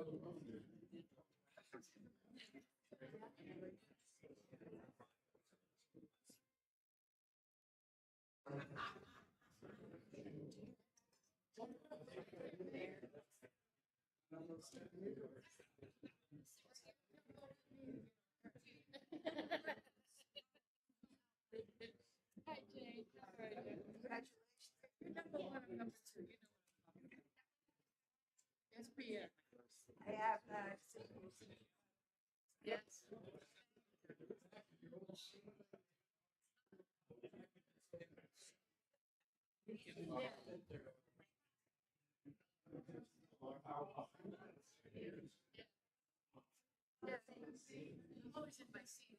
Hi, Jane. How are you? Congratulations. You're number one or number two. You know what I'm talking about. Yes, I have yes. Yeah. I'm always in my seat.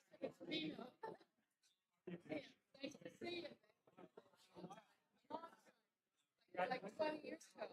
Nice to see you. Like 20 years ago.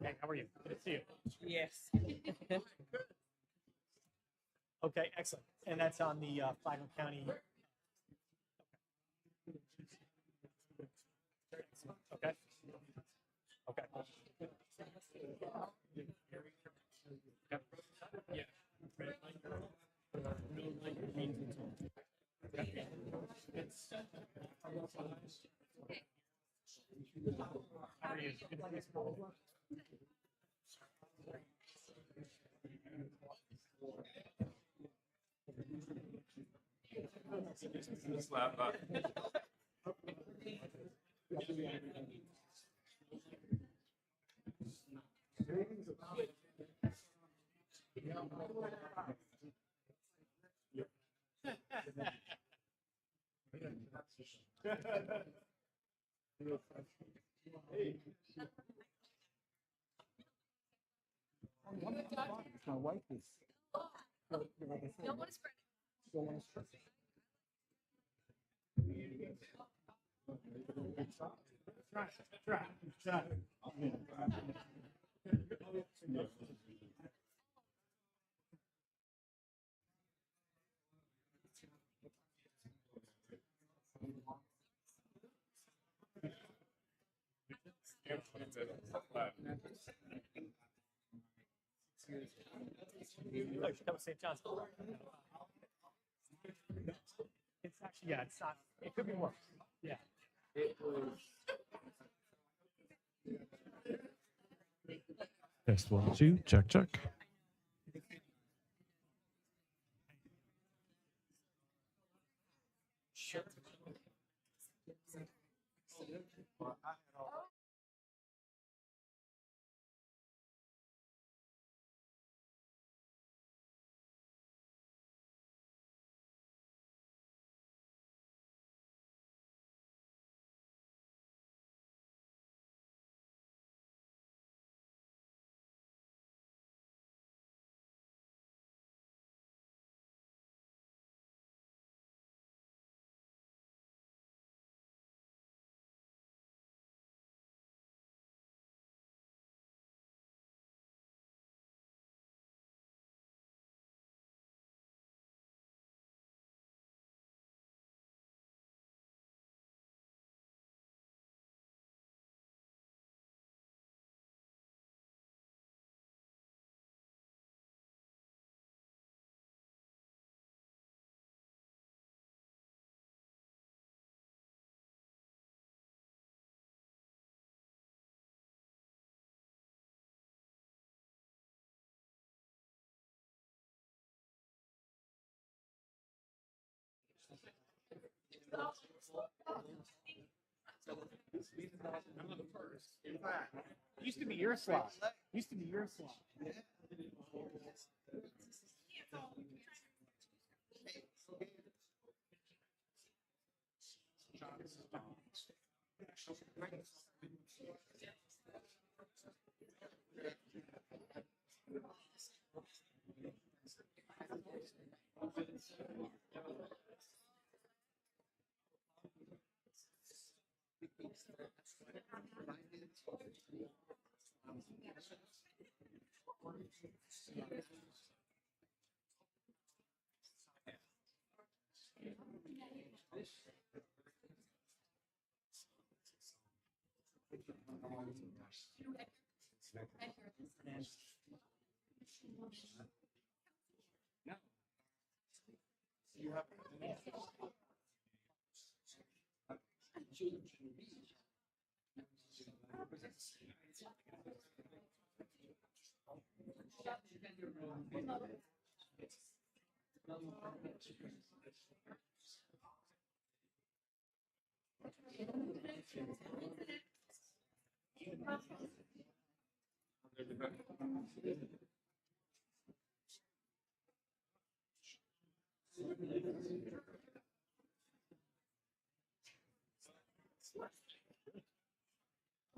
Hey, how are you? Good to see you. Yes. Okay, excellent. And that's on the Flagler County. Okay. Okay. Yep. Yeah. Red light. Green light, green. Okay. How are you? Good to see you. Slap up. My wife is. Don't want to spread it. Don't want to stress it. Try. Oh, you should come to St. John's. Actually, yeah, it's not. It could be worse. Yeah. Test 1, 2, check, check. Used to be your slot. Used to be your slot.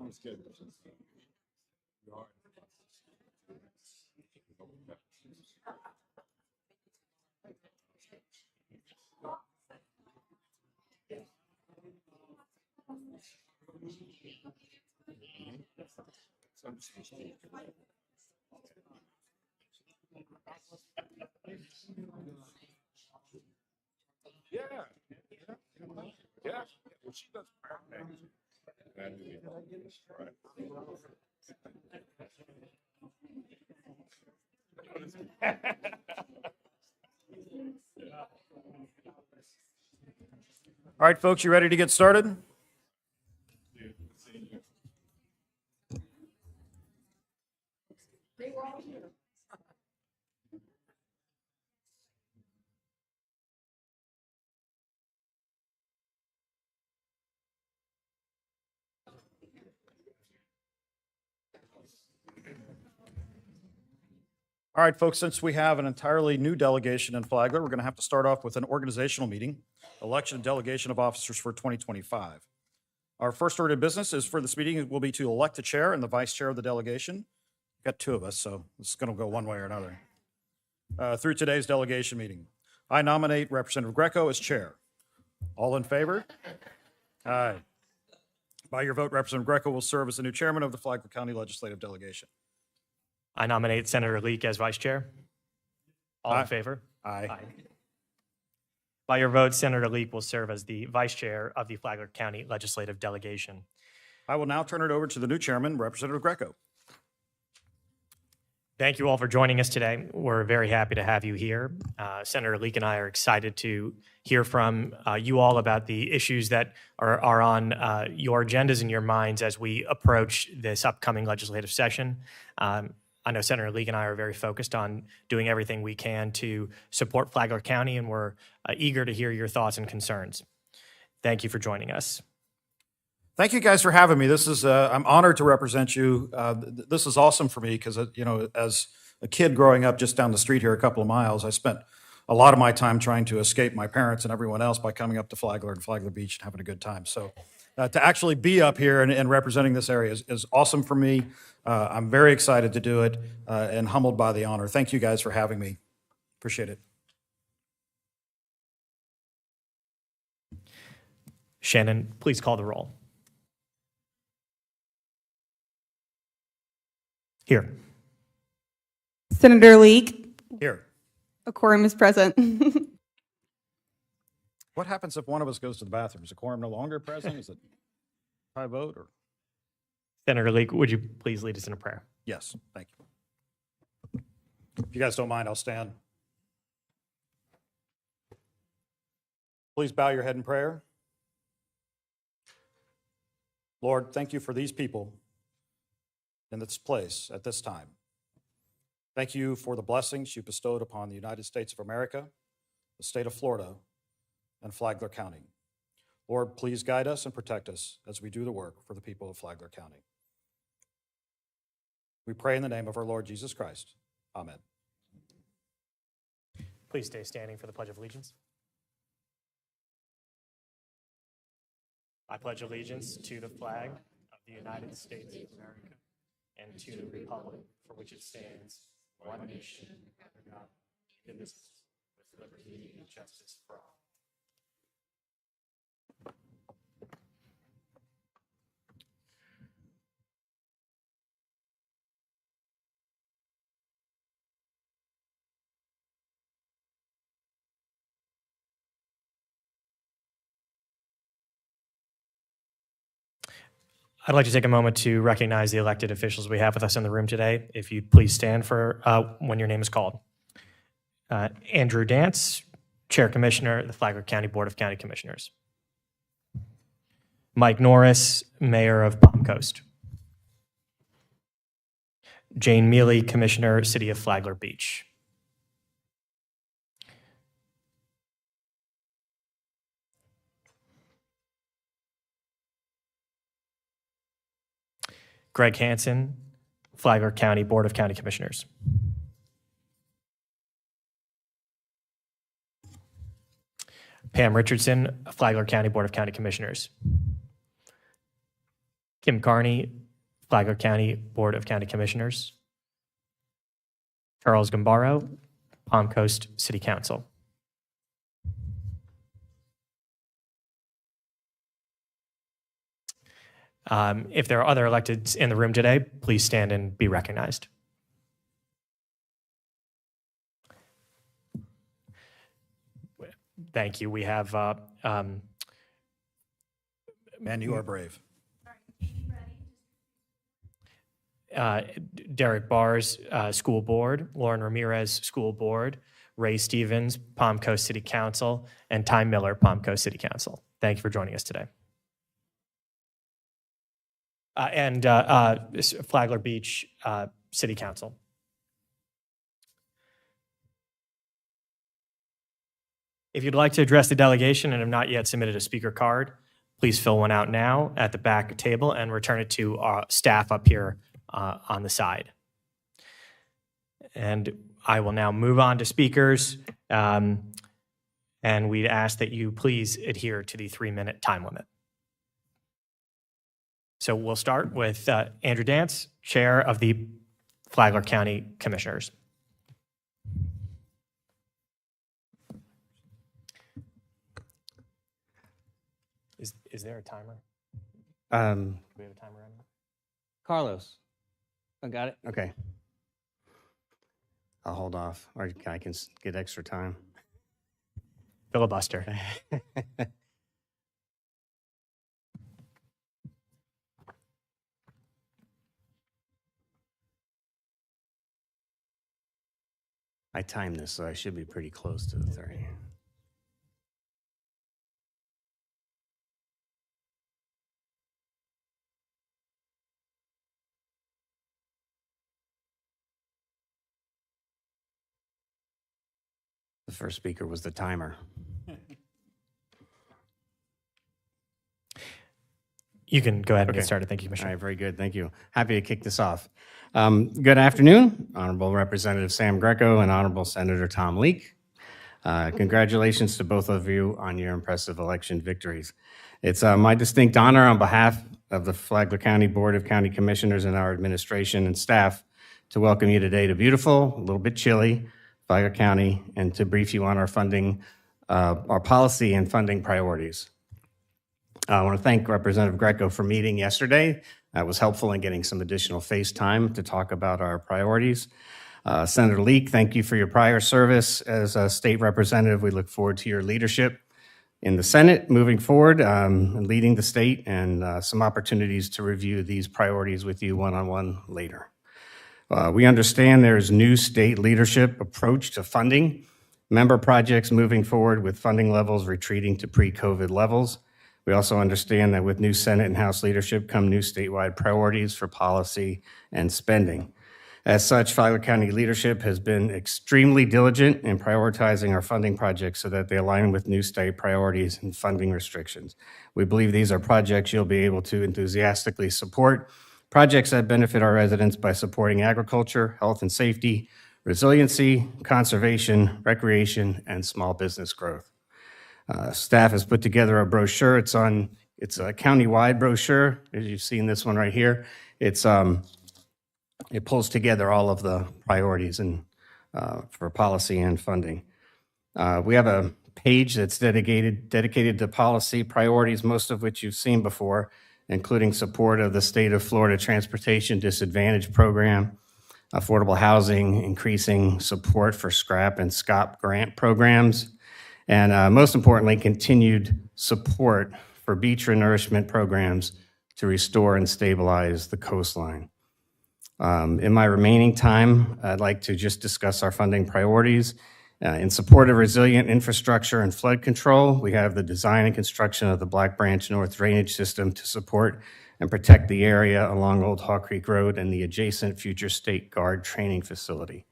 Sounds good. Yeah. Yeah. Well, she does perfect. And All right, folks, you ready to get started? All right, folks, since we have an entirely new delegation in Flagler, we're going to have to start off with an organizational meeting, election and delegation of officers for 2025. Our first order of business is for this meeting will be to elect the chair and the vice chair of the delegation. We've got two of us, so this is going to go one way or another. Through today's delegation meeting, I nominate Representative Greco as chair. All in favor? Aye. By your vote, Representative Greco will serve as the new chairman of the Flagler County Legislative Delegation. I nominate Senator Leek as vice chair. All Aye. in favor? Aye. By your vote, Senator Leek will serve as the vice chair of the Flagler County Legislative Delegation. I will now turn it over to the new chairman, Representative Greco. Thank you all for joining us today. We're very happy to have you here. Senator Leek and I are excited to hear from you all about the issues that are on your agendas and your minds as we approach this upcoming legislative session. I know Senator Leek and I are very focused on doing everything we can to support Flagler County, and we're eager to hear your thoughts and concerns. Thank you for joining us. Thank you guys for having me. This is I'm honored to represent you. This is awesome for me because as a kid growing up just down the street here, a couple of miles, I spent a lot of my time trying to escape my parents and everyone else by coming up to Flagler and Flagler Beach and having a good time. So to actually be up here and representing this area is awesome for me. I'm very excited to do it and humbled by the honor. Thank you guys for having me. Appreciate it. Shannon, please call the roll. Here. Senator Leek, Here. a quorum is present. What happens if one of us goes to the bathroom? Is the quorum no longer present? Is it by vote or? Senator Leek, would you please lead us in a prayer? Yes, thank you. If you guys don't mind, I'll stand. Please bow your head in prayer. Lord, thank you for these people in this place at this time. Thank you for the blessings you bestowed upon the United States of America, the state of Florida, and Flagler County. Lord, please guide us and protect us as we do the work for the people of Flagler County. We pray in the name of our Lord Jesus Christ. Amen. Please stay standing for the Pledge of Allegiance. I pledge allegiance to the flag of the United States of America and to the republic for which it stands, one nation, under God, indivisible, with liberty and justice for all. I'd like to take a moment to recognize the elected officials we have with us in the room today. If you'd please stand for when your name is called. Andrew Dance, Chair Commissioner, the Flagler County Board of County Commissioners. Mike Norris, Mayor of Palm Coast. Jane Mealy, Commissioner, City of Flagler Beach. Greg Hansen, Flagler County Board of County Commissioners. Pam Richardson, Flagler County Board of County Commissioners. Kim Carney, Flagler County Board of County Commissioners. Charles Gambaro, Palm Coast City Council. If there are other electeds in the room today, please stand and be recognized. Thank you. We have Man, you are brave. Derek Bars, School Board, Lauren Ramirez, School Board, Ray Stevens, Palm Coast City Council, and Ty Miller, Palm Coast City Council. Thank you for joining us today. And Flagler Beach City Council. If you'd like to address the delegation and have not yet submitted a speaker card, please fill one out now at the back table and return it to our staff up here on the side. And I will now move on to speakers. And we'd ask that you please adhere to the 3-minute time limit. So we'll start with Andrew Dance, Chair of the Flagler County Commissioners. Is there a timer? Do we have a timer on it? Carlos. I got it. Okay. I'll hold off, or I can get extra time. Filibuster. I timed this, so I should be pretty close to the 30. The first speaker was the timer. You can go ahead and Okay. get started. Thank you, All Commissioner. right, very good. Thank you. Happy to kick this off. Good afternoon, Honorable Representative Sam Greco and Honorable Senator Tom Leek. Congratulations to both of you on your impressive election victories. It's my distinct honor on behalf of the Flagler County Board of County Commissioners and our administration and staff to welcome you today to beautiful, a little bit chilly, Flagler County, and to brief you on our funding, our policy and funding priorities. I want to thank Representative Greco for meeting yesterday. That was helpful in getting some additional face time to talk about our priorities. Senator Leek, thank you for your prior service as a state representative. We look forward to your leadership in the Senate moving forward, and leading the state, and some opportunities to review these priorities with you one-on-one later. We understand there is new state leadership approach to funding, member projects moving forward with funding levels retreating to pre-COVID levels. We also understand that with new Senate and House leadership come new statewide priorities for policy and spending. As such, Flagler County leadership has been extremely diligent in prioritizing our funding projects so that they align with new state priorities and funding restrictions. We believe these are projects you'll be able to enthusiastically support, projects that benefit our residents by supporting agriculture, health and safety, resiliency, conservation, recreation, and small business growth. Staff has put together a brochure. It's a county-wide brochure, as you've seen this one right here. It pulls together all of the priorities and for policy and funding. We have a page that's dedicated to policy priorities, most of which you've seen before, including support of the State of Florida Transportation Disadvantage Program, affordable housing, increasing support for SCRAP and SCOP grant programs, and most importantly, continued support for beach renourishment programs to restore and stabilize the coastline. In my remaining time, I'd like to just discuss our funding priorities. In support of resilient infrastructure and flood control, we have the design and construction of the Black Branch North Drainage System to support and protect the area along Old Hawk Creek Road and the adjacent future State Guard training facility.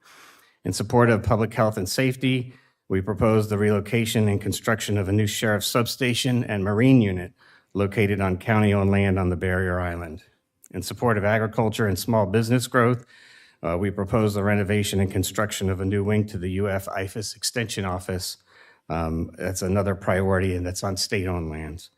In support of public health and safety, we propose the relocation and construction of a new sheriff's substation and marine unit located on county-owned land on the Barrier Island. In support of agriculture and small business growth, we propose the renovation and construction of a new wing to the UF IFAS Extension Office. That's another priority, and that's on state-owned lands.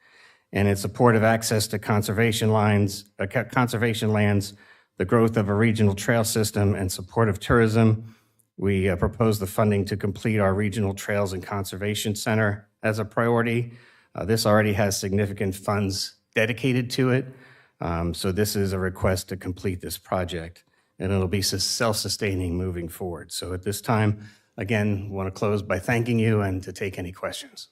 And in support of access to conservation lands, the growth of a regional trail system, and support of tourism, we propose the funding to complete our Regional Trails and Conservation Center as a priority. This already has significant funds dedicated to it, so this is a request to complete this project, and it'll be self-sustaining moving forward. So at this time, again, want to close by thanking you and to take any questions.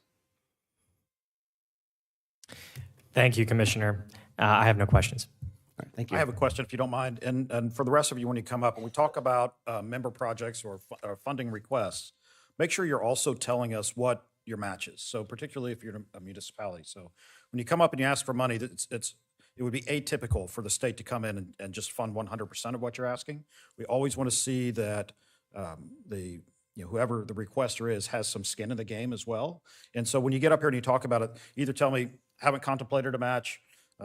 Thank you, Commissioner. I have no questions. All right, thank you. I have a question, if you don't mind, and for the rest of you, when you come up, and we talk about member projects or funding requests, make sure you're also telling us what your match is. So particularly if you're a municipality. So when you come up and you ask for money, it would be atypical for the state to come in and just fund 100% of what you're asking. We always want to see that whoever the requester is has some skin in the game as well. And so when you get up here and you talk about it, either tell me, haven't contemplated a match,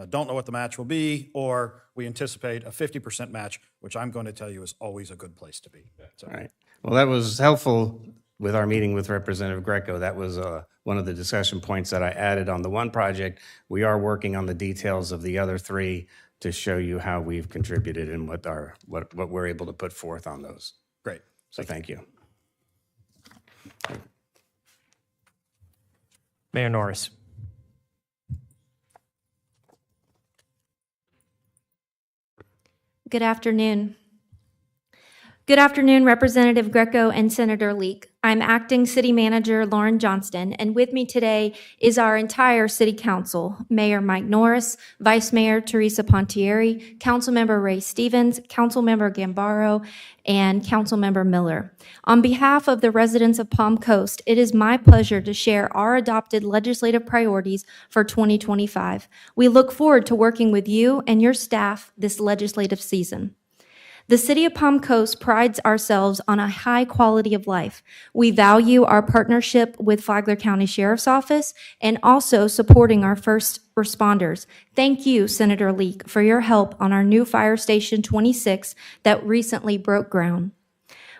don't know what the match will be, or we anticipate a 50% match, which I'm going to tell you is always a good place to be. So. All right. Well, that was helpful with our meeting with Representative Greco. That was one of the discussion points that I added on the one project. We are working on the details of the other three to show you how we've contributed and what we're able to put forth on those. Great. So thank you. Mayor Norris. Good afternoon. Good afternoon, Representative Greco and Senator Leek. I'm Acting City Manager Lauren Johnston, and with me today is our entire City Council, Mayor Mike Norris, Vice Mayor Teresa Pontieri, Councilmember Ray Stevens, Councilmember Gambaro, and Councilmember Miller. On behalf of the residents of Palm Coast, it is my pleasure to share our adopted legislative priorities for 2025. We look forward to working with you and your staff this legislative season. The City of Palm Coast prides ourselves on a high quality of life. We value our partnership with Flagler County Sheriff's Office and also supporting our first responders. Thank you, Senator Leek, for your help on our new Fire Station 26 that recently broke ground.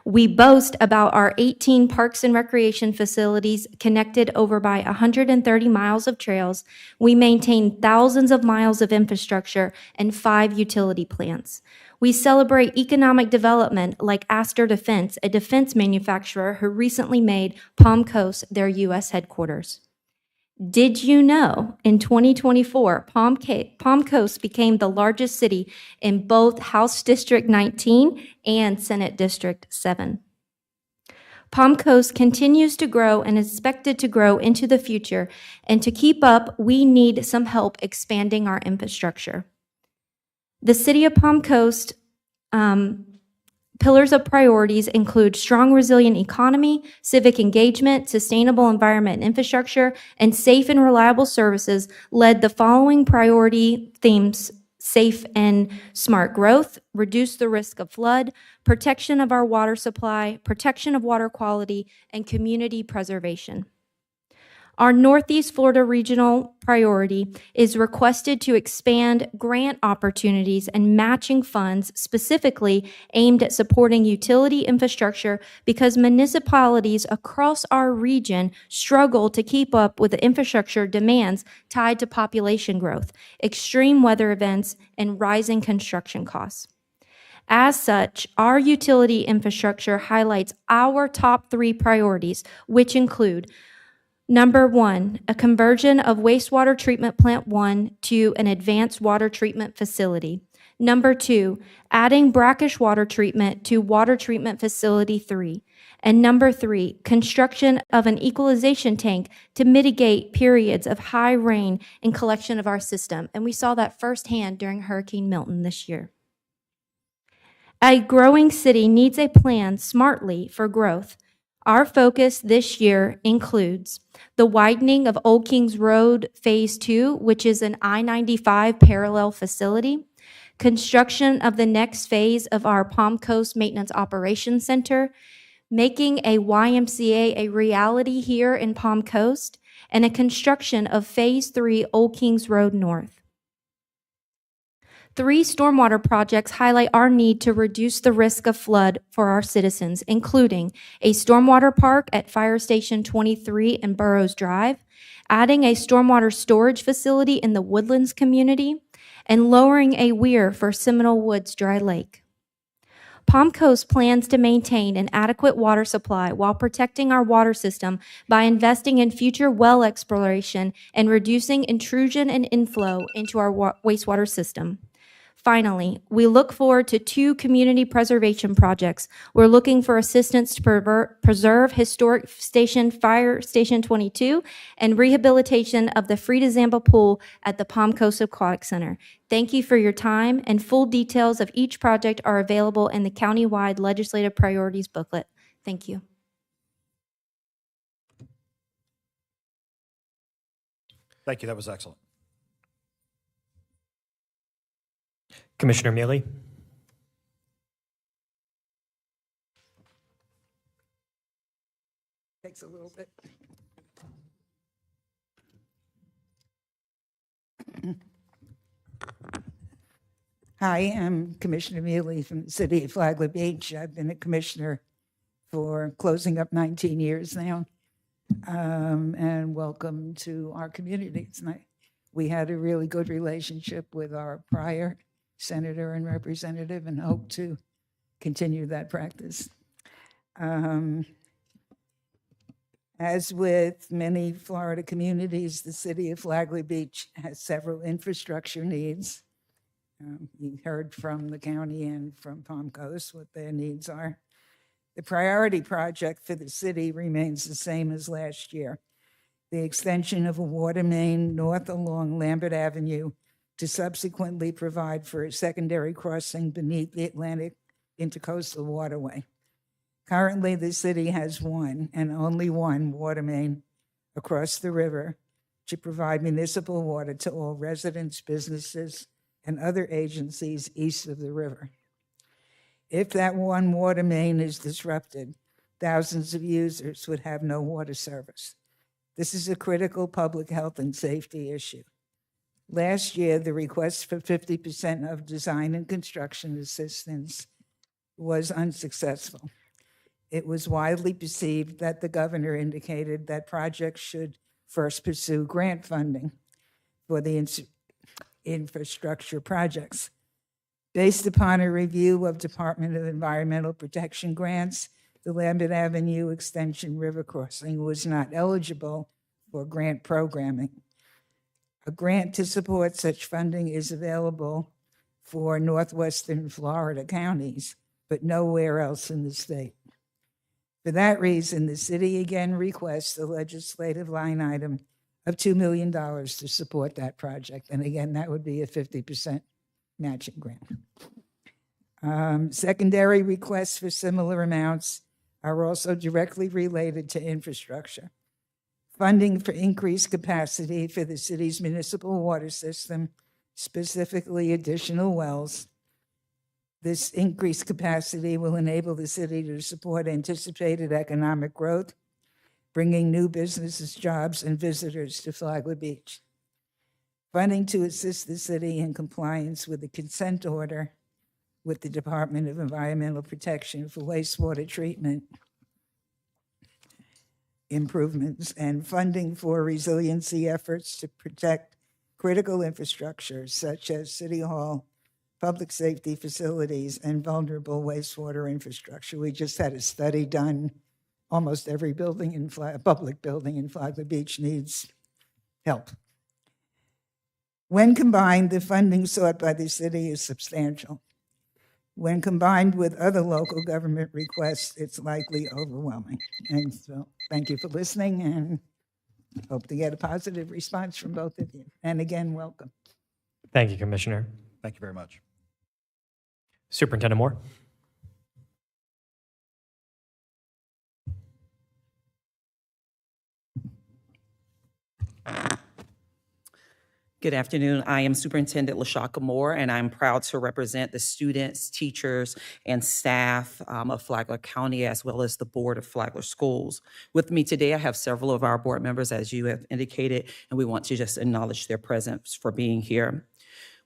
We boast about our 18 parks and recreation facilities connected over by 130 miles of trails. We maintain thousands of miles of infrastructure and 5 utility plants. We celebrate economic development like Astor Defense, a defense manufacturer who recently made Palm Coast their U.S. headquarters. Did you know in 2024, Palm Coast became the largest city in both House District 19 and Senate District 7? Palm Coast continues to grow and is expected to grow into the future, and to keep up, we need some help expanding our infrastructure. The City of Palm Coast pillars of priorities include strong, resilient economy, civic engagement, sustainable environment and infrastructure, and safe and reliable services led the following priority themes: safe and smart growth, reduce the risk of flood, protection of our water supply, protection of water quality, and community preservation. Our Northeast Florida regional priority is requested to expand grant opportunities and matching funds specifically aimed at supporting utility infrastructure because municipalities across our region struggle to keep up with the infrastructure demands tied to population growth, extreme weather events, and rising construction costs. As such, our utility infrastructure highlights our top 3 priorities, which include: Number 1, a conversion of wastewater treatment plant 1 to an advanced water treatment facility. Number 2, adding brackish water treatment to water treatment facility 3. And number 3, construction of an equalization tank to mitigate periods of high rain and collection of our system. And we saw that firsthand during Hurricane Milton this year. A growing city needs a plan smartly for growth. Our focus this year includes the widening of Old Kings Road Phase 2, which is an I-95 parallel facility, construction of the next phase of our Palm Coast Maintenance Operations Center, making a YMCA a reality here in Palm Coast, and a construction of Phase 3 Old Kings Road North. 3 stormwater projects highlight our need to reduce the risk of flood for our citizens, including a stormwater park at Fire Station 23 and Burroughs Drive, adding a stormwater storage facility in the Woodlands community, and lowering a weir for Seminole Woods Dry Lake. Palm Coast plans to maintain an adequate water supply while protecting our water system by investing in future well exploration and reducing intrusion and inflow into our wastewater system. Finally, we look forward to 2 community preservation projects. We're looking for assistance to preserve historic Fire Station 22 and rehabilitation of the Frida Zamba Pool at the Palm Coast Aquatic Center. Thank you for your time, and full details of each project are available in the countywide legislative priorities booklet. Thank you. Thank you. That was excellent. Commissioner Mealy. Takes a little bit. Hi, I'm Commissioner Mealy from the city of Flagler Beach. I've been a commissioner for closing up 19 years now. And welcome to our community tonight. We had a really good relationship with our prior senator and representative and hope to continue that practice. As with many Florida communities, the city of Flagler Beach has several infrastructure needs. You heard from the county and from Palm Coast what their needs are. The priority project for the city remains the same as last year. The extension of a water main north along Lambert Avenue to subsequently provide for a secondary crossing beneath the Atlantic Intercoastal Waterway. Currently, the city has one and only one water main across the river to provide municipal water to all residents, businesses, and other agencies east of the river. If that one water main is disrupted, thousands of users would have no water service. This is a critical public health and safety issue. Last year, the request for 50% of design and construction assistance was unsuccessful. It was widely perceived that the governor indicated that projects should first pursue grant funding for the infrastructure projects. Based upon a review of Department of Environmental Protection grants, the Lambert Avenue Extension River Crossing was not eligible for grant programming. A grant to support such funding is available for northwestern Florida counties, but nowhere else in the state. For that reason, the city again requests a legislative line item of $2 million to support that project. And again, that would be a 50% matching grant. Secondary requests for similar amounts are also directly related to infrastructure. Funding for increased capacity for the city's municipal water system, specifically additional wells. This increased capacity will enable the city to support anticipated economic growth, bringing new businesses, jobs, and visitors to Flagler Beach. Funding to assist the city in compliance with the consent order with the Department of Environmental Protection for wastewater treatment improvements, and funding for resiliency efforts to protect critical infrastructure such as City Hall, public safety facilities, and vulnerable wastewater infrastructure. We just had a study done. Almost every building in public building in Flagler Beach needs help. When combined, the funding sought by the city is substantial. When combined with other local government requests, it's likely overwhelming. And so thank you for listening, and hope to get a positive response from both of you. And again, welcome. Thank you, Commissioner. Thank you very much. Superintendent Moore. Good afternoon. I am Superintendent LaShaka Moore, and I'm proud to represent the students, teachers, and staff of Flagler County, as well as the board of Flagler Schools. With me today, I have several of our board members, as you have indicated, and we want to just acknowledge their presence for being here.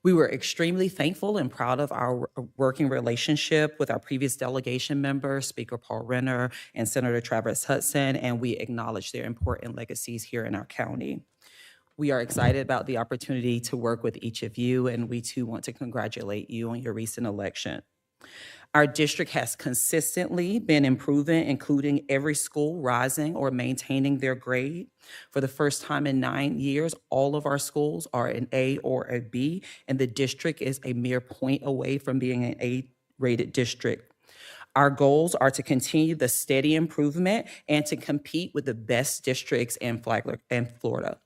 We were extremely thankful and proud of our working relationship with our previous delegation members, Speaker Paul Renner and Senator Travis Hudson, and we acknowledge their important legacies here in our county. We are excited about the opportunity to work with each of you, and we too want to congratulate you on your recent election. Our district has consistently been improving, including every school rising or maintaining their grade. For the first time in 9 years, all of our schools are an A or a B, and the district is a mere point away from being an A-rated district. Our goals are to continue the steady improvement and to compete with the best districts in Flagler and Florida.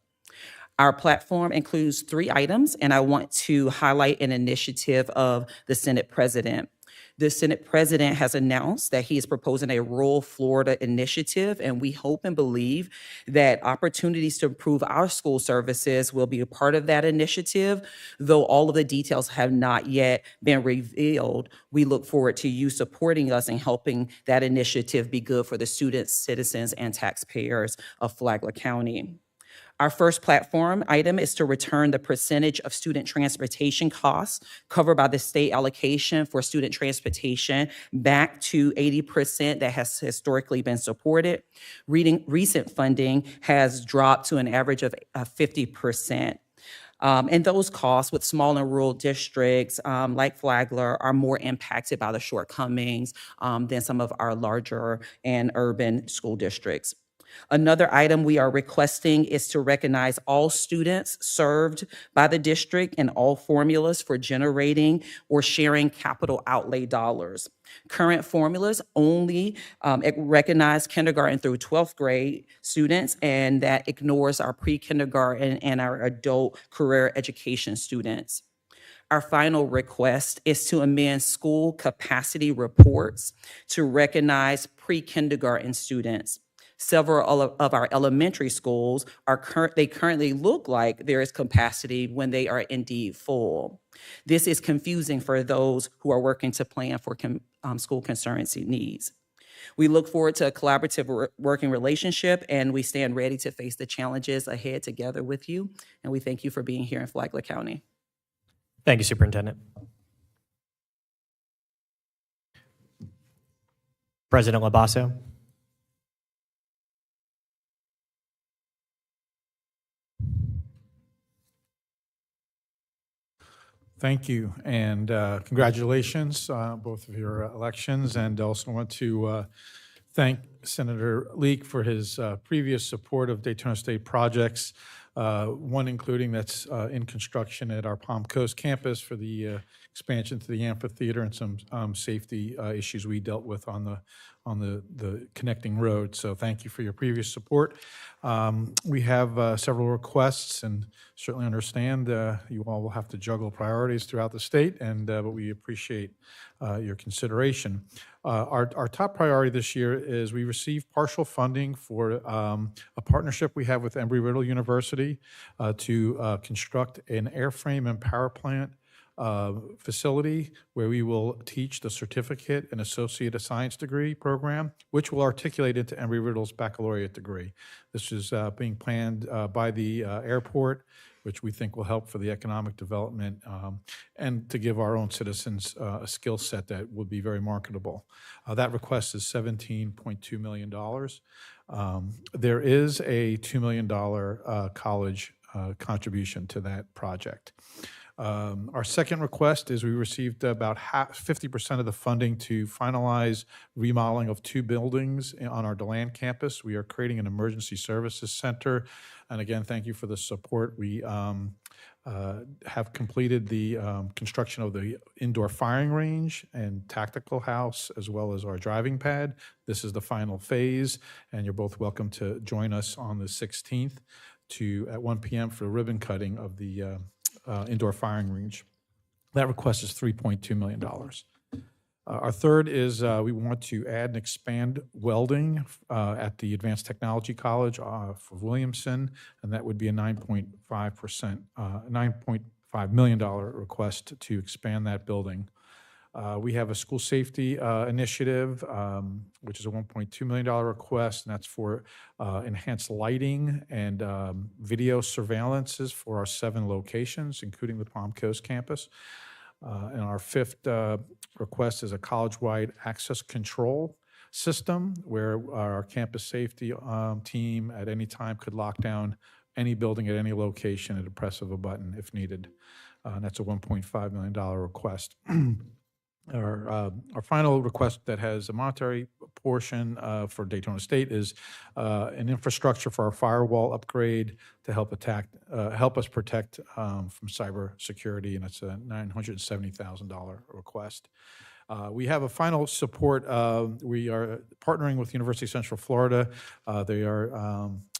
Our platform includes 3 items, and I want to highlight an initiative of the Senate President. The Senate President has announced that he is proposing a rural Florida initiative, and we hope and believe that opportunities to improve our school services will be a part of that initiative. Though all of the details have not yet been revealed, we look forward to you supporting us and helping that initiative be good for the students, citizens, and taxpayers of Flagler County. Our first platform item is to return the percentage of student transportation costs covered by the state allocation for student transportation back to 80% that has historically been supported. Recent funding has dropped to an average of 50%. And those costs with small and rural districts like Flagler are more impacted by the shortcomings than some of our larger and urban school districts. Another item we are requesting is to recognize all students served by the district and all formulas for generating or sharing capital outlay dollars. Current formulas only recognize kindergarten through 12th grade students, and that ignores our pre-kindergarten and our adult career education students. Our final request is to amend school capacity reports to recognize pre-kindergarten students. Several of our elementary schools they currently look like there is capacity when they are indeed full. This is confusing for those who are working to plan for school concurrency needs. We look forward to a collaborative working relationship, and we stand ready to face the challenges ahead together with you. And we thank you for being here in Flagler County. Thank you, Superintendent. President Labasso. Thank you, and congratulations, both of your elections, and also want to thank Senator Leek for his previous support of Daytona State projects, one including that's in construction at our Palm Coast campus for the expansion to the amphitheater and some safety issues we dealt with on the connecting road. So thank you for your previous support. We have several requests, and certainly understand you all will have to juggle priorities throughout the state, and but we appreciate your consideration. Our top priority this year is we received partial funding for a partnership we have with Embry-Riddle University to construct an airframe and power plant facility where we will teach the certificate and associate of science degree program, which will articulate into Embry-Riddle's baccalaureate degree. This is being planned by the airport, which we think will help for the economic development and to give our own citizens a skill set that would be very marketable. That request is $17.2 million. There is a $2 million college contribution to that project. Our second request is we received about 50% of the funding to finalize remodeling of 2 buildings on our DeLand campus. We are creating an emergency services center. And again, thank you for the support. We have completed the construction of the indoor firing range and tactical house, as well as our driving pad. This is the final phase, and you're both welcome to join us on the 16th at 1 p.m. for ribbon cutting of the indoor firing range. That request is $3.2 million. Our third is we want to add and expand welding at the Advanced Technology College for Williamson, and that would be a $9.5 million request to expand that building. We have a school safety initiative, which is a $1.2 million request, and that's for enhanced lighting and video surveillances for our 7 locations, including the Palm Coast campus. And our fifth request is a college-wide access control system where our campus safety team at any time could lock down any building at any location at the press of a button if needed. And that's a $1.5 million request. Our final request that has a monetary portion for Daytona State is an infrastructure for our firewall upgrade to help us protect from cyber security, and it's a $970,000 request. We have a final support. We are partnering with University of Central Florida.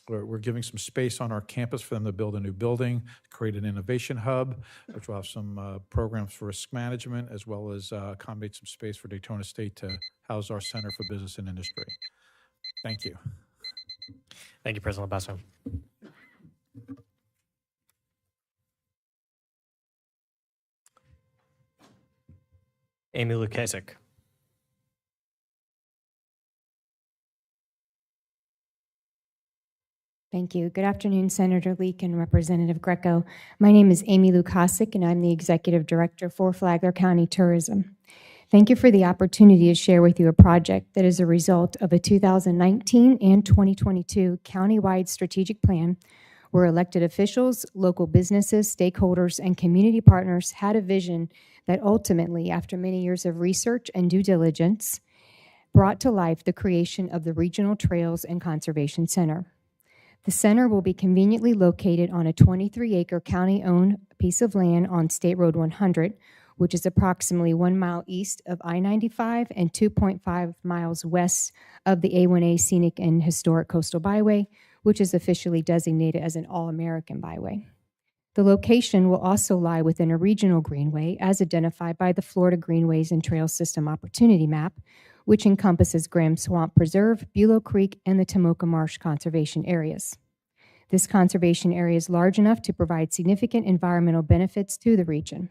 We're giving some space on our campus for them to build a new building, create an innovation hub, which will have some programs for risk management, as well as accommodate some space for Daytona State to house our Center for Business and Industry. Thank you. Thank you, President Labasso. Amy Lukasik. Thank you. Good afternoon, Senator Leek and Representative Greco. My name is Amy Lukasik, and I'm the Executive Director for Flagler County Tourism. Thank you for the opportunity to share with you a project that is a result of a 2019 and 2022 countywide strategic plan where elected officials, local businesses, stakeholders, and community partners had a vision that ultimately, after many years of research and due diligence, brought to life the creation of the Regional Trails and Conservation Center. The center will be conveniently located on a 23-acre county-owned piece of land on State Road 100, which is approximately 1 mile east of I-95 and 2.5 miles west of the A1A Scenic and Historic Coastal Byway, which is officially designated as an All-American Byway. The location will also lie within a regional greenway as identified by the Florida Greenways and Trails System Opportunity Map, which encompasses Graham Swamp Preserve, Bulow Creek, and the Tomoka Marsh conservation areas. This conservation area is large enough to provide significant environmental benefits to the region.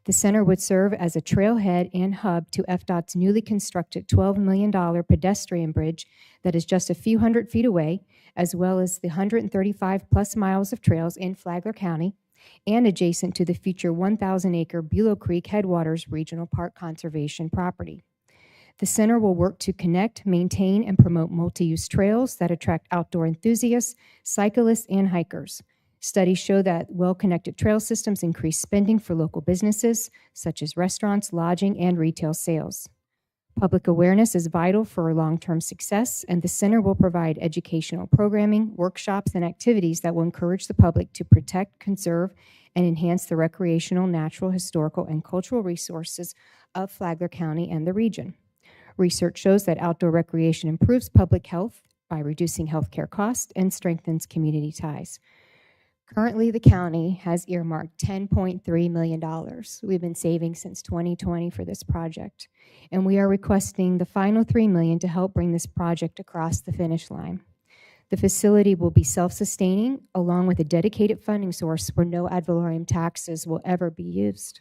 The center would serve as a trailhead and hub to FDOT's newly constructed $12 million pedestrian bridge that is just a few hundred feet away, as well as the 135 plus miles of trails in Flagler County and adjacent to the future 1,000-acre Bulow Creek Headwaters Regional Park Conservation property. The center will work to connect, maintain, and promote multi-use trails that attract outdoor enthusiasts, cyclists, and hikers. Studies show that well-connected trail systems increase spending for local businesses, such as restaurants, lodging, and retail sales. Public awareness is vital for long-term success, and the center will provide educational programming, workshops, and activities that will encourage the public to protect, conserve, and enhance the recreational, natural, historical, and cultural resources of Flagler County and the region. Research shows that outdoor recreation improves public health by reducing healthcare costs and strengthens community ties. Currently, the county has earmarked $10.3 million. We've been saving since 2020 for this project, and we are requesting the final $3 million to help bring this project across the finish line. The facility will be self-sustaining, along with a dedicated funding source where no ad valorem taxes will ever be used.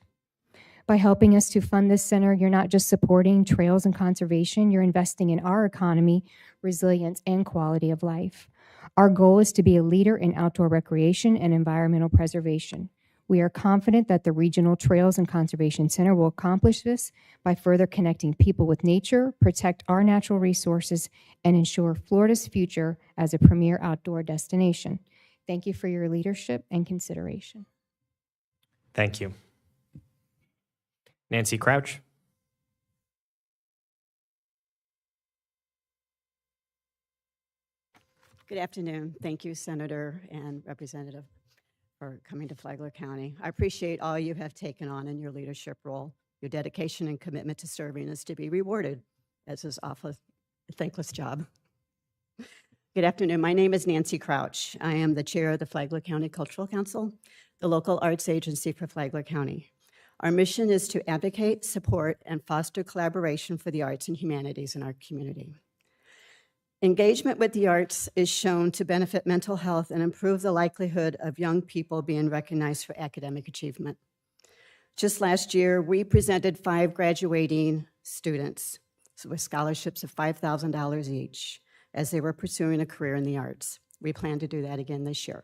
By helping us to fund this center, you're not just supporting trails and conservation, you're investing in our economy, resilience, and quality of life. Our goal is to be a leader in outdoor recreation and environmental preservation. We are confident that the Regional Trails and Conservation Center will accomplish this by further connecting people with nature, protect our natural resources, and ensure Florida's future as a premier outdoor destination. Thank you for your leadership and consideration. Thank you. Nancy Crouch. Good afternoon. Thank you, Senator and Representative, for coming to Flagler County. I appreciate all you have taken on in your leadership role. Your dedication and commitment to serving is to be rewarded, as is often a thankless job. Good afternoon. My name is Nancy Crouch. I am the chair of the Flagler County Cultural Council, the local arts agency for Flagler County. Our mission is to advocate, support, and foster collaboration for the arts and humanities in our community. Engagement with the arts is shown to benefit mental health and improve the likelihood of young people being recognized for academic achievement. Just last year, we presented 5 graduating students with scholarships of $5,000 each as they were pursuing a career in the arts. We plan to do that again this year.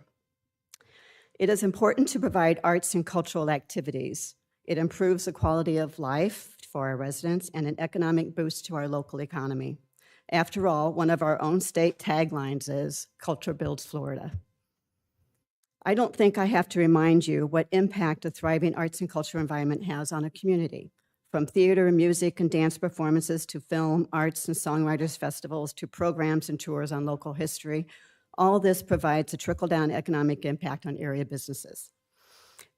It is important to provide arts and cultural activities. It improves the quality of life for our residents and an economic boost to our local economy. After all, one of our own state taglines is, "Culture builds Florida." I don't think I have to remind you what impact a thriving arts and cultural environment has on a community. From theater, music, and dance performances to film, arts, and songwriters festivals to programs and tours on local history, all this provides a trickle-down economic impact on area businesses.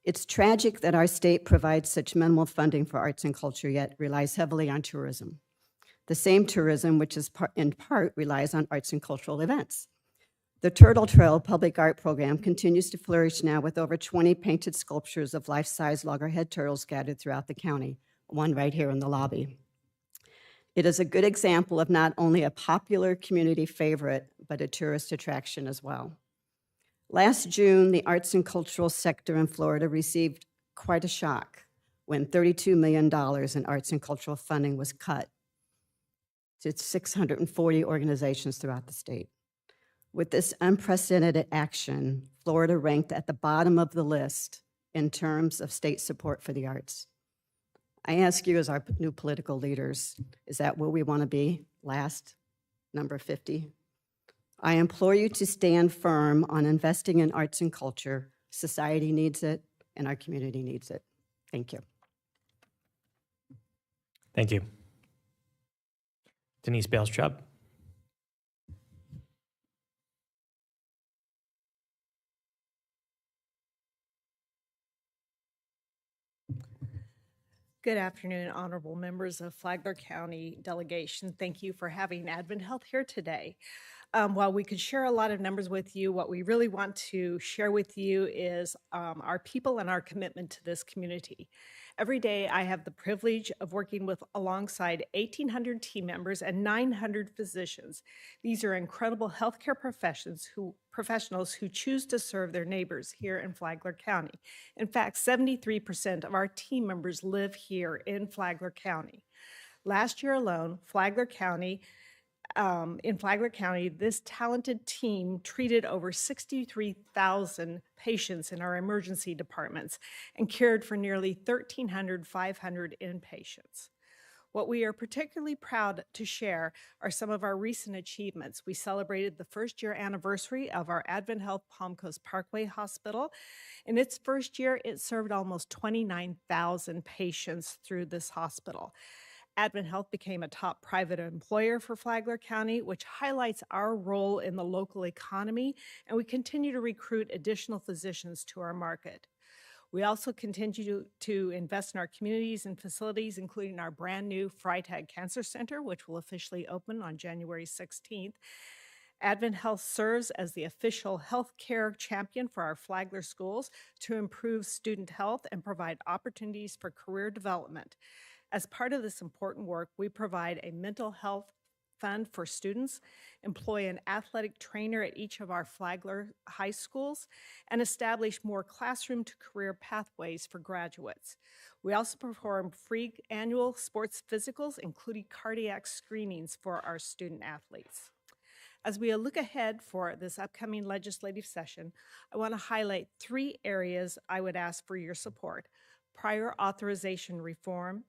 It's tragic that our state provides such minimal funding for arts and culture, yet relies heavily on tourism. The same tourism which is in part relies on arts and cultural events. The Turtle Trail Public Art Program continues to flourish now with over 20 painted sculptures of life-size loggerhead turtles scattered throughout the county, one right here in the lobby. It is a good example of not only a popular community favorite, but a tourist attraction as well. Last June, the arts and cultural sector in Florida received quite a shock when $32 million in arts and cultural funding was cut to 640 organizations throughout the state. With this unprecedented action, Florida ranked at the bottom of the list in terms of state support for the arts. I ask you as our new political leaders, is that where we want to be? Last, number 50? I implore you to stand firm on investing in arts and culture. Society needs it, and our community needs it. Thank you. Thank you. Denise Bales-Chubb. Good afternoon, honorable members of Flagler County Delegation. Thank you for having Advent Health here today. While we could share a lot of numbers with you, what we really want to share with you is our people and our commitment to this community. Every day, I have the privilege of working alongside 1,800 team members and 900 physicians. These are incredible healthcare professionals who choose to serve their neighbors here in Flagler County. In fact, 73% of our team members live here in Flagler County. Last year alone, in Flagler County, this talented team treated over 63,000 patients in our emergency departments and cared for nearly 1,500 inpatients. What we are particularly proud to share are some of our recent achievements. We celebrated the first-year anniversary of our Advent Health Palm Coast Parkway Hospital. In its first year, it served almost 29,000 patients through this hospital. Advent Health became a top private employer for Flagler County, which highlights our role in the local economy, and we continue to recruit additional physicians to our market. We also continue to invest in our communities and facilities, including our brand new Freitag Cancer Center, which will officially open on January 16th. Advent Health serves as the official healthcare champion for our Flagler schools to improve student health and provide opportunities for career development. As part of this important work, we provide a mental health fund for students, employ an athletic trainer at each of our Flagler high schools, and establish more classroom-to-career pathways for graduates. We also perform free annual sports physicals, including cardiac screenings for our student athletes. As we look ahead for this upcoming legislative session, I want to highlight 3 areas I would ask for your support: prior authorization reform,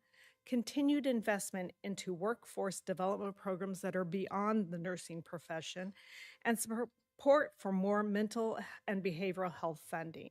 continued investment into workforce development programs that are beyond the nursing profession, and support for more mental and behavioral health funding.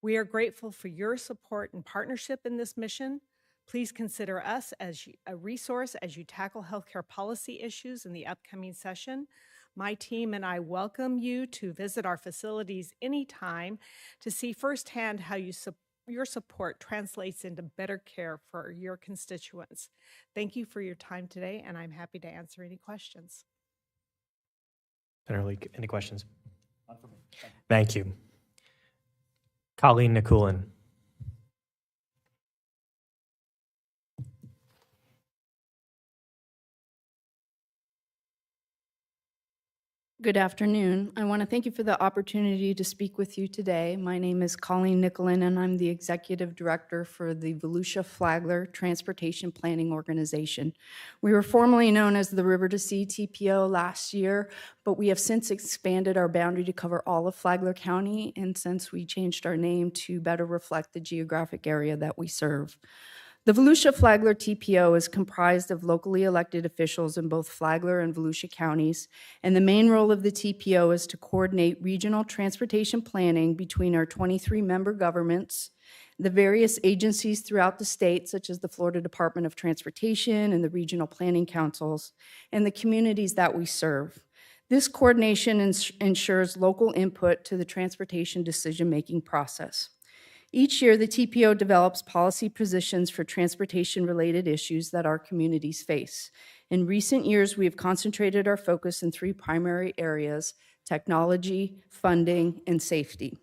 We are grateful for your support and partnership in this mission. Please consider us as a resource as you tackle healthcare policy issues in the upcoming session. My team and I welcome you to visit our facilities anytime to see firsthand how your support translates into better care for your constituents. Thank you for your time today, and I'm happy to answer any questions. Senator Leek, any questions? Thank you. Colleen Nikulin. Good afternoon. I want to thank you for the opportunity to speak with you today. My name is Colleen Nikulin, and I'm the Executive Director for the Volusia Flagler Transportation Planning Organization. We were formerly known as the River to Sea TPO last year, but we have since expanded our boundary to cover all of Flagler County, and since we changed our name to better reflect the geographic area that we serve. The Volusia Flagler TPO is comprised of locally elected officials in both Flagler and Volusia counties, and the main role of the TPO is to coordinate regional transportation planning between our 23 member governments, the various agencies throughout the state, such as the Florida Department of Transportation and the regional planning councils, and the communities that we serve. This coordination ensures local input to the transportation decision-making process. Each year, the TPO develops policy positions for transportation-related issues that our communities face. In recent years, we have concentrated our focus in 3 primary areas: technology, funding, and safety.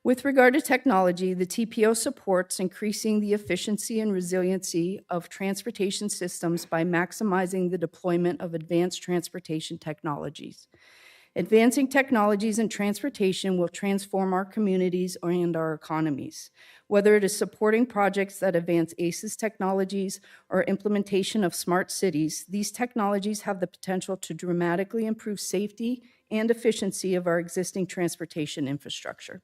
With regard to technology, the TPO supports increasing the efficiency and resiliency of transportation systems by maximizing the deployment of advanced transportation technologies. Advancing technologies in transportation will transform our communities and our economies. Whether it is supporting projects that advance ACES technologies or implementation of smart cities, these technologies have the potential to dramatically improve safety and efficiency of our existing transportation infrastructure.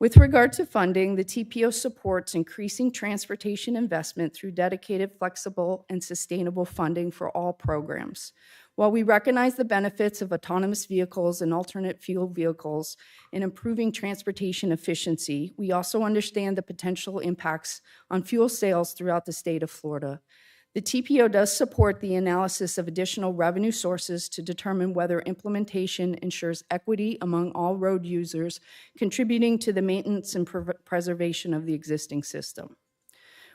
With regard to funding, the TPO supports increasing transportation investment through dedicated, flexible, and sustainable funding for all programs. While we recognize the benefits of autonomous vehicles and alternate fuel vehicles in improving transportation efficiency, we also understand the potential impacts on fuel sales throughout the state of Florida. The TPO does support the analysis of additional revenue sources to determine whether implementation ensures equity among all road users, contributing to the maintenance and preservation of the existing system.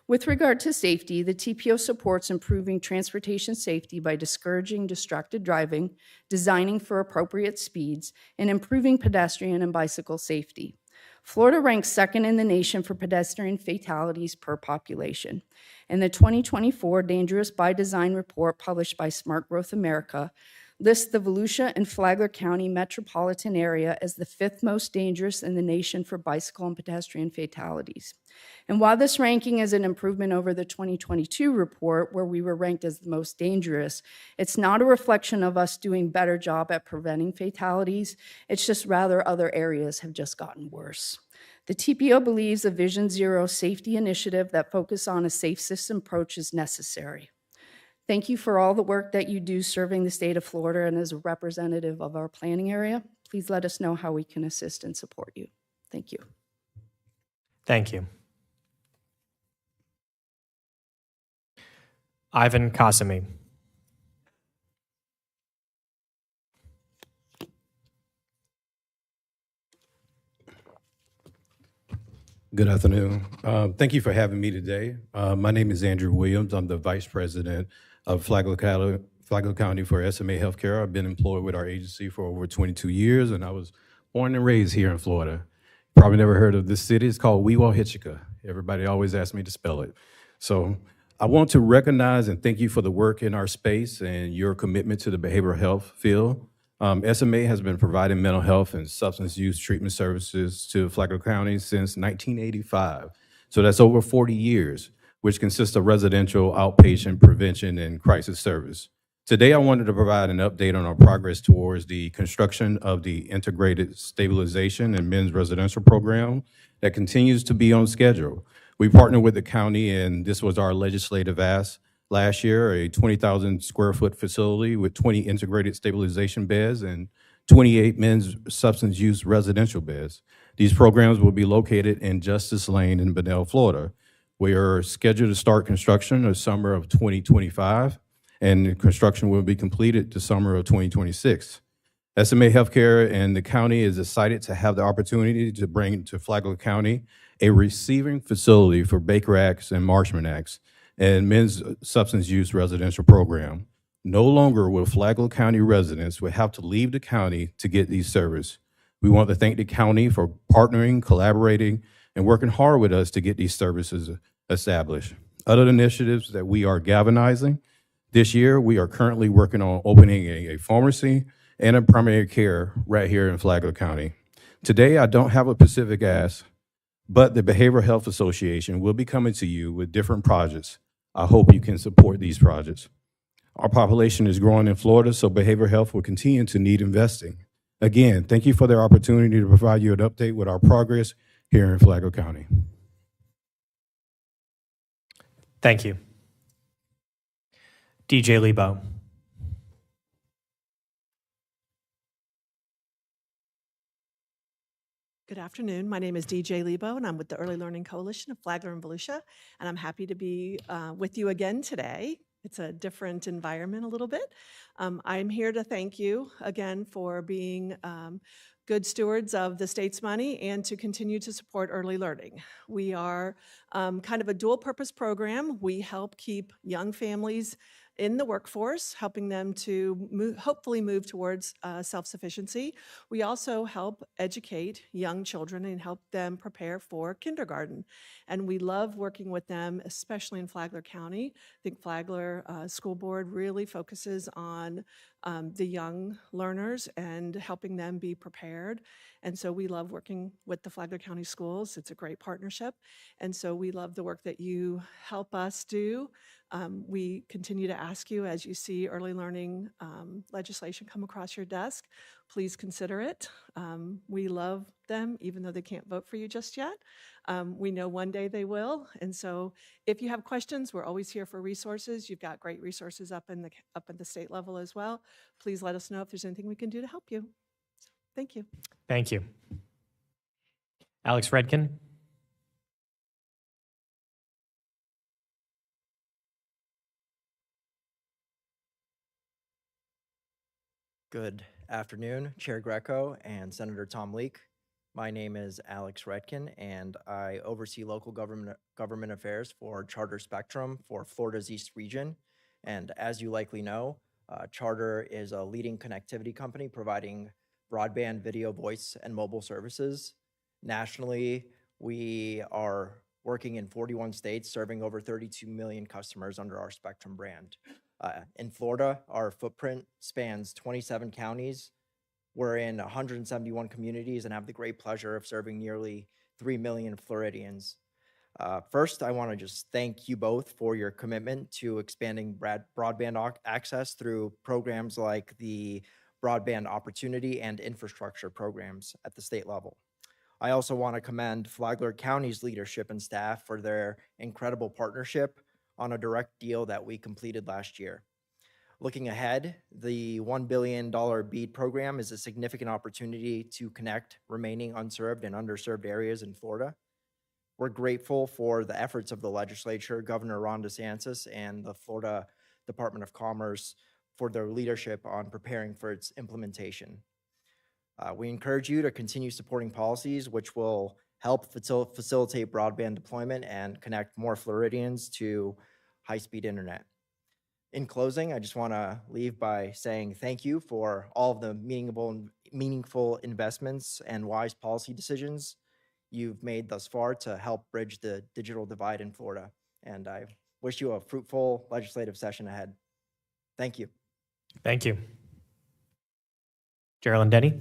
With regard to safety, the TPO supports improving transportation safety by discouraging distracted driving, designing for appropriate speeds, and improving pedestrian and bicycle safety. Florida ranks second in the nation for pedestrian fatalities per population. And the 2024 Dangerous by Design report published by Smart Growth America lists the Volusia and Flagler County metropolitan area as the 5th most dangerous in the nation for bicycle and pedestrian fatalities. And while this ranking is an improvement over the 2022 report, where we were ranked as the most dangerous, it's not a reflection of us doing a better job at preventing fatalities. It's just rather other areas have just gotten worse. The TPO believes a Vision Zero safety initiative that focuses on a safe system approach is necessary. Thank you for all the work that you do serving the state of Florida, and as a representative of our planning area, please let us know how we can assist and support you. Thank you. Thank you. Ivan Kasimi. Good afternoon. Thank you for having me today. My name is Andrew Williams. I'm the Vice President of Flagler County for SMA Healthcare. I've been employed with our agency for over 22 years, and I was born and raised here in Florida. Probably never heard of this city. It's called Weehawkenchika. Everybody always asks me to spell it. So I want to recognize and thank you for the work in our space and your commitment to the behavioral health field. SMA has been providing mental health and substance use treatment services to Flagler County since 1985. So that's over 40 years, which consists of residential, outpatient, prevention, and crisis service. Today, I wanted to provide an update on our progress towards the construction of the Integrated Stabilization and Men's Residential Program that continues to be on schedule. We partnered with the county, and this was our legislative ask last year, a 20,000 square foot facility with 20 integrated stabilization beds and 28 men's substance use residential beds. These programs will be located in Justice Lane in Bunnell, Florida. We are scheduled to start construction in the summer of 2025, and construction will be completed the summer of 2026. SMA Healthcare and the county is excited to have the opportunity to bring to Flagler County a receiving facility for Baker Acts and Marshman Acts and men's substance use residential program. No longer will Flagler County residents will have to leave the county to get these services. We want to thank the county for partnering, collaborating, and working hard with us to get these services established. Other initiatives that we are galvanizing this year, we are currently working on opening a pharmacy and a primary care right here in Flagler County. Today, I don't have a specific ask, but the Behavioral Health Association will be coming to you with different projects. I hope you can support these projects. Our population is growing in Florida, so behavioral health will continue to need investing. Again, thank you for the opportunity to provide you an update with our progress here in Flagler County. Thank you. DJ Lebo. Good afternoon. My name is DJ Lebo, and I'm with the Early Learning Coalition of Flagler and Volusia, and I'm happy to be with you again today. It's a different environment a little bit. I'm here to thank you again for being good stewards of the state's money and to continue to support early learning. We are kind of a dual purpose program. We help keep young families in the workforce, helping them to hopefully move towards self-sufficiency. We also help educate young children and help them prepare for kindergarten. And we love working with them, especially in Flagler County. I think Flagler School Board really focuses on the young learners and helping them be prepared. And so we love working with the Flagler County Schools. It's a great partnership. And so we love the work that you help us do. We continue to ask you, as you see early learning legislation come across your desk, please consider it. We love them, even though they can't vote for you just yet. We know one day they will. And so if you have questions, we're always here for resources. You've got great resources up at the state level as well. Please let us know if there's anything we can do to help you. Thank you. Thank you. Alex Redkin. Good afternoon, Chair Greco and Senator Tom Leek. My name is Alex Redkin, and I oversee local government affairs for Charter Spectrum for Florida's East Region. And as you likely know, Charter is a leading connectivity company providing broadband, video, voice, and mobile services. Nationally, we are working in 41 states, serving over 32 million customers under our Spectrum brand. In Florida, our footprint spans 27 counties. We're in 171 communities and have the great pleasure of serving nearly 3 million Floridians. First, I want to just thank you both for your commitment to expanding broadband access through programs like the Broadband Opportunity and Infrastructure programs at the state level. I also want to commend Flagler County's leadership and staff for their incredible partnership on a direct deal that we completed last year. Looking ahead, the $1 billion BEAD program is a significant opportunity to connect remaining unserved and underserved areas in Florida. We're grateful for the efforts of the legislature, Governor Ron DeSantis, and the Florida Department of Commerce for their leadership on preparing for its implementation. We encourage you to continue supporting policies which will help facilitate broadband deployment and connect more Floridians to high-speed internet. In closing, I just want to leave by saying thank you for all of the meaningful investments and wise policy decisions you've made thus far to help bridge the digital divide in Florida. And I wish you a fruitful legislative session ahead. Thank you. Thank you. Geraldine Denny.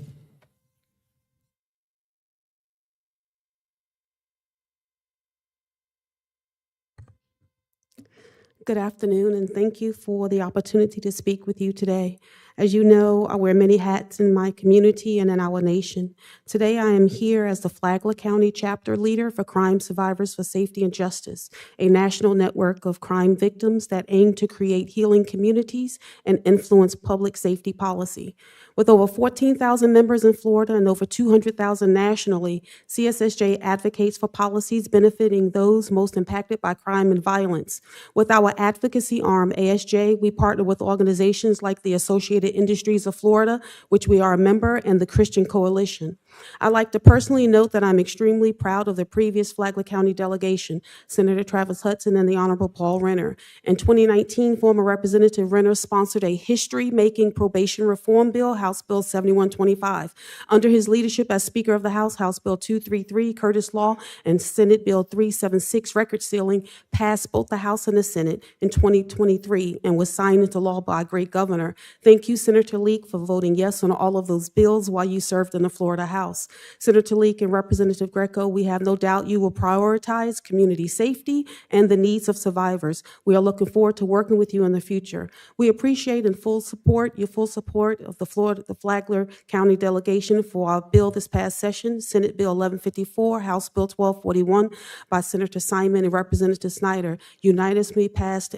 Good afternoon, and thank you for the opportunity to speak with you today. As you know, I wear many hats in my community and in our nation. Today, I am here as the Flagler County Chapter Leader for Crime Survivors for Safety and Justice, a national network of crime victims that aim to create healing communities and influence public safety policy. With over 14,000 members in Florida and over 200,000 nationally, CSSJ advocates for policies benefiting those most impacted by crime and violence. With our advocacy arm, ASJ, we partner with organizations like the Associated Industries of Florida, which we are a member, and the Christian Coalition. I'd like to personally note that I'm extremely proud of the previous Flagler County delegation, Senator Travis Hudson and the Honorable Paul Renner. In 2019, former Representative Renner sponsored a history-making probation reform bill, House Bill 7125. Under his leadership as Speaker of the House, House Bill 233, Curtis Law, and Senate Bill 376, record sealing, passed both the House and the Senate in 2023 and was signed into law by a great governor. Thank you, Senator Leek, for voting yes on all of those bills while you served in the Florida House. Senator Leek and Representative Greco, we have no doubt you will prioritize community safety and the needs of survivors. We are looking forward to working with you in the future. We appreciate and your full support of the Flagler County delegation for our bill this past session, Senate Bill 1154, House Bill 1241 by Senator Simon and Representative Snyder, unanimously passed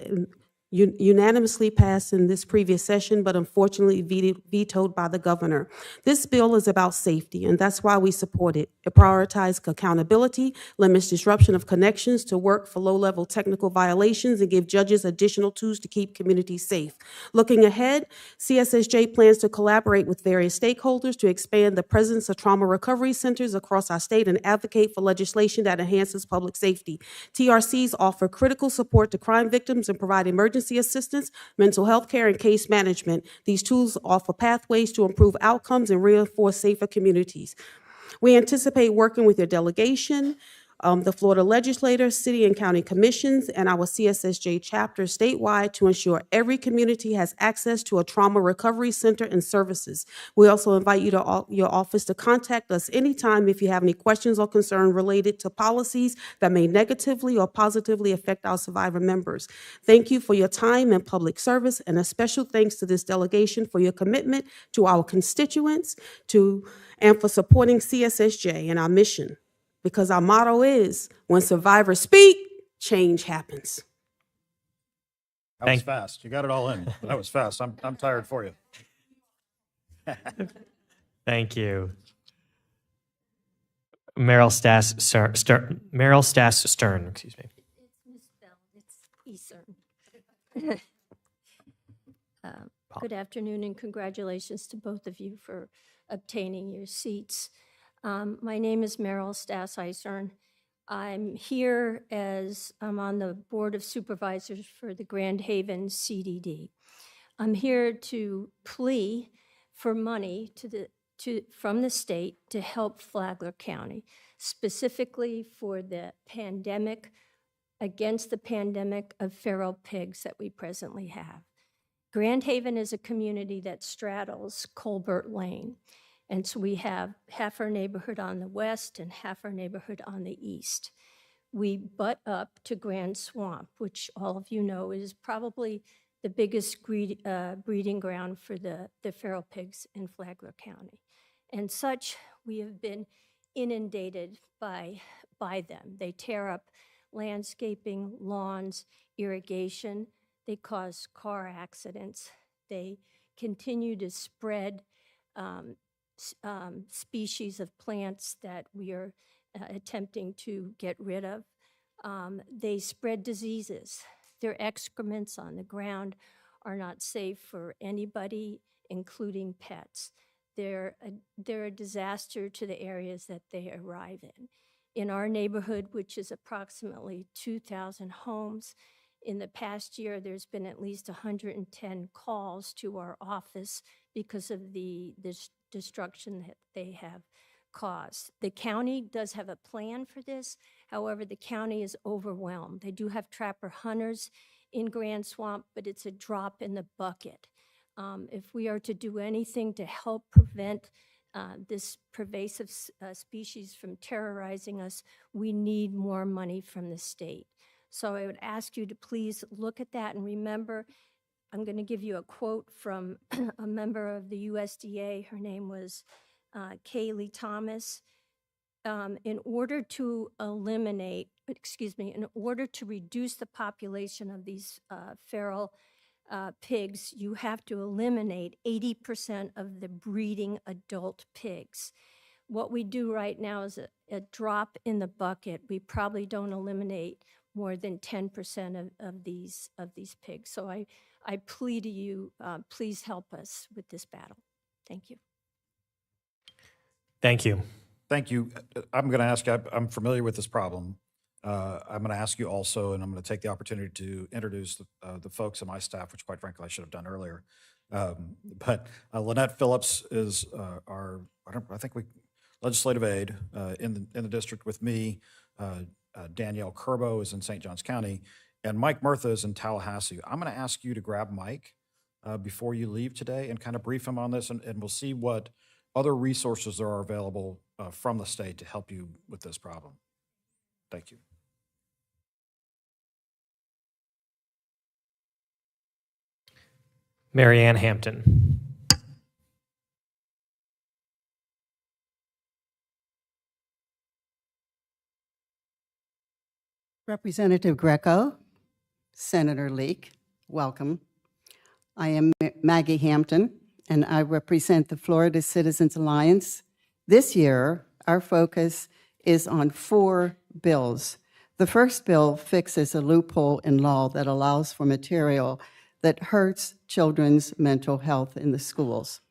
in this previous session, but unfortunately vetoed by the governor. This bill is about safety, and that's why we support it. It prioritizes accountability, limits disruption of connections to work for low-level technical violations, and give judges additional tools to keep communities safe. Looking ahead, CSSJ plans to collaborate with various stakeholders to expand the presence of trauma recovery centers across our state and advocate for legislation that enhances public safety. TRCs offer critical support to crime victims and provide emergency assistance, mental health care, and case management. These tools offer pathways to improve outcomes and reinforce safer communities. We anticipate working with your delegation, the Florida legislators, city and county commissions, and our CSSJ chapters statewide to ensure every community has access to a trauma recovery center and services. We also invite you to your office to contact us anytime if you have any questions or concerns related to policies that may negatively or positively affect our survivor members. Thank you for your time and public service, and a special thanks to this delegation for your commitment to our constituents and for supporting CSSJ and our mission. Because our motto is, when survivors speak, change happens. That was fast. You got it all in. That was fast. I'm tired for you. Thank you. Meryl Stass Stern, excuse me. It's misspelled. It's Eastern. Good afternoon and congratulations to both of you for obtaining your seats. My name is Meryl Stass-Eisern. I'm here as I'm on the Board of Supervisors for the Grand Haven CDD. I'm here to plea for money from the state to help Flagler County, specifically for the pandemic, against the pandemic of feral pigs that we presently have. Grand Haven is a community that straddles Colbert Lane. And so we have half our neighborhood on the west and half our neighborhood on the east. We butt up to Grand Swamp, which all of you know is probably the biggest breeding ground for the feral pigs in Flagler County. And such, we have been inundated by them. They tear up landscaping, lawns, irrigation. They cause car accidents. They continue to spread species of plants that we are attempting to get rid of. They spread diseases. Their excrements on the ground are not safe for anybody, including pets. They're a disaster to the areas that they arrive in. In our neighborhood, which is approximately 2,000 homes, in the past year, there's been at least 110 calls to our office because of the destruction that they have caused. The county does have a plan for this. However, the county is overwhelmed. They do have trapper hunters in Grand Swamp, but it's a drop in the bucket. If we are to do anything to help prevent this pervasive species from terrorizing us, we need more money from the state. So I would ask you to please look at that and remember, I'm going to give you a quote from a member of the USDA. Her name was Kaylee Thomas. In order to reduce the population of these feral pigs, you have to eliminate 80% of the breeding adult pigs. What we do right now is a drop in the bucket. We probably don't eliminate more than 10% of these pigs. So I plead to you, please help us with this battle. Thank you. Thank you. Thank you. I'm going to ask, I'm familiar with this problem. I'm going to ask you also, and I'm going to take the opportunity to introduce the folks on my staff, which quite frankly I should have done earlier. But Lynette Phillips is our, I think legislative aide in the district with me. Danielle Kerbo is in St. Johns County, and Mike Murtha is in Tallahassee. I'm going to ask you to grab Mike before you leave today and kind of brief him on this, and we'll see what other resources there are available from the state to help you with this problem. Thank you. Mary Ann Hampton. Representative Greco, Senator Leek, welcome. I am Maggie Hampton, and I represent the Florida Citizens Alliance. This year, our focus is on 4 bills. The first bill fixes a loophole in law that allows for material that hurts children's mental health in the schools.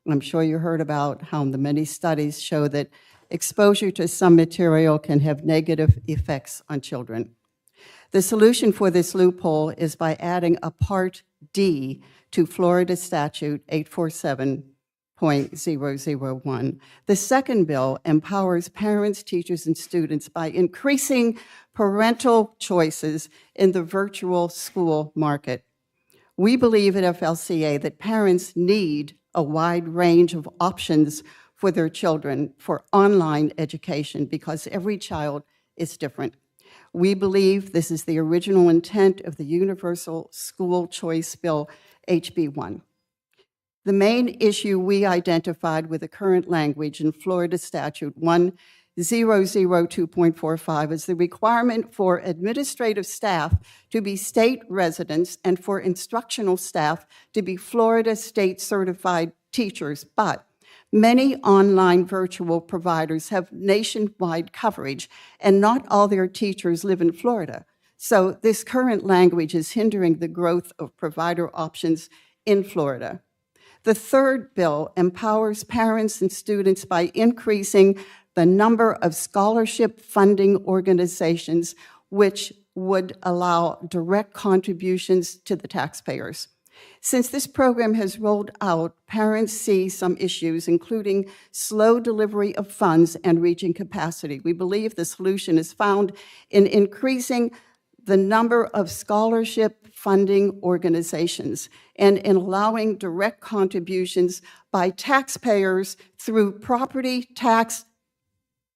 I'm sure you heard about how the many studies show that exposure to some material can have negative effects on children. The solution for this loophole is by adding a Part D to Florida Statute 847.001. The second bill empowers parents, teachers, and students by increasing parental choices in the virtual school market. We believe at FLCA that parents need a wide range of options for their children for online education because every child is different. We believe this is the original intent of the Universal School Choice Bill, HB1. The main issue we identified with the current language in Florida Statute 1002.45 is the requirement for administrative staff to be state residents and for instructional staff to be Florida state certified teachers, but many online virtual providers have nationwide coverage, and not all their teachers live in Florida. So this current language is hindering the growth of provider options in Florida. The third bill empowers parents and students by increasing the number of scholarship funding organizations, which would allow direct contributions to the taxpayers. Since this program has rolled out, parents see some issues, including slow delivery of funds and reaching capacity. We believe the solution is found in increasing the number of scholarship funding organizations and in allowing direct contributions by taxpayers through property tax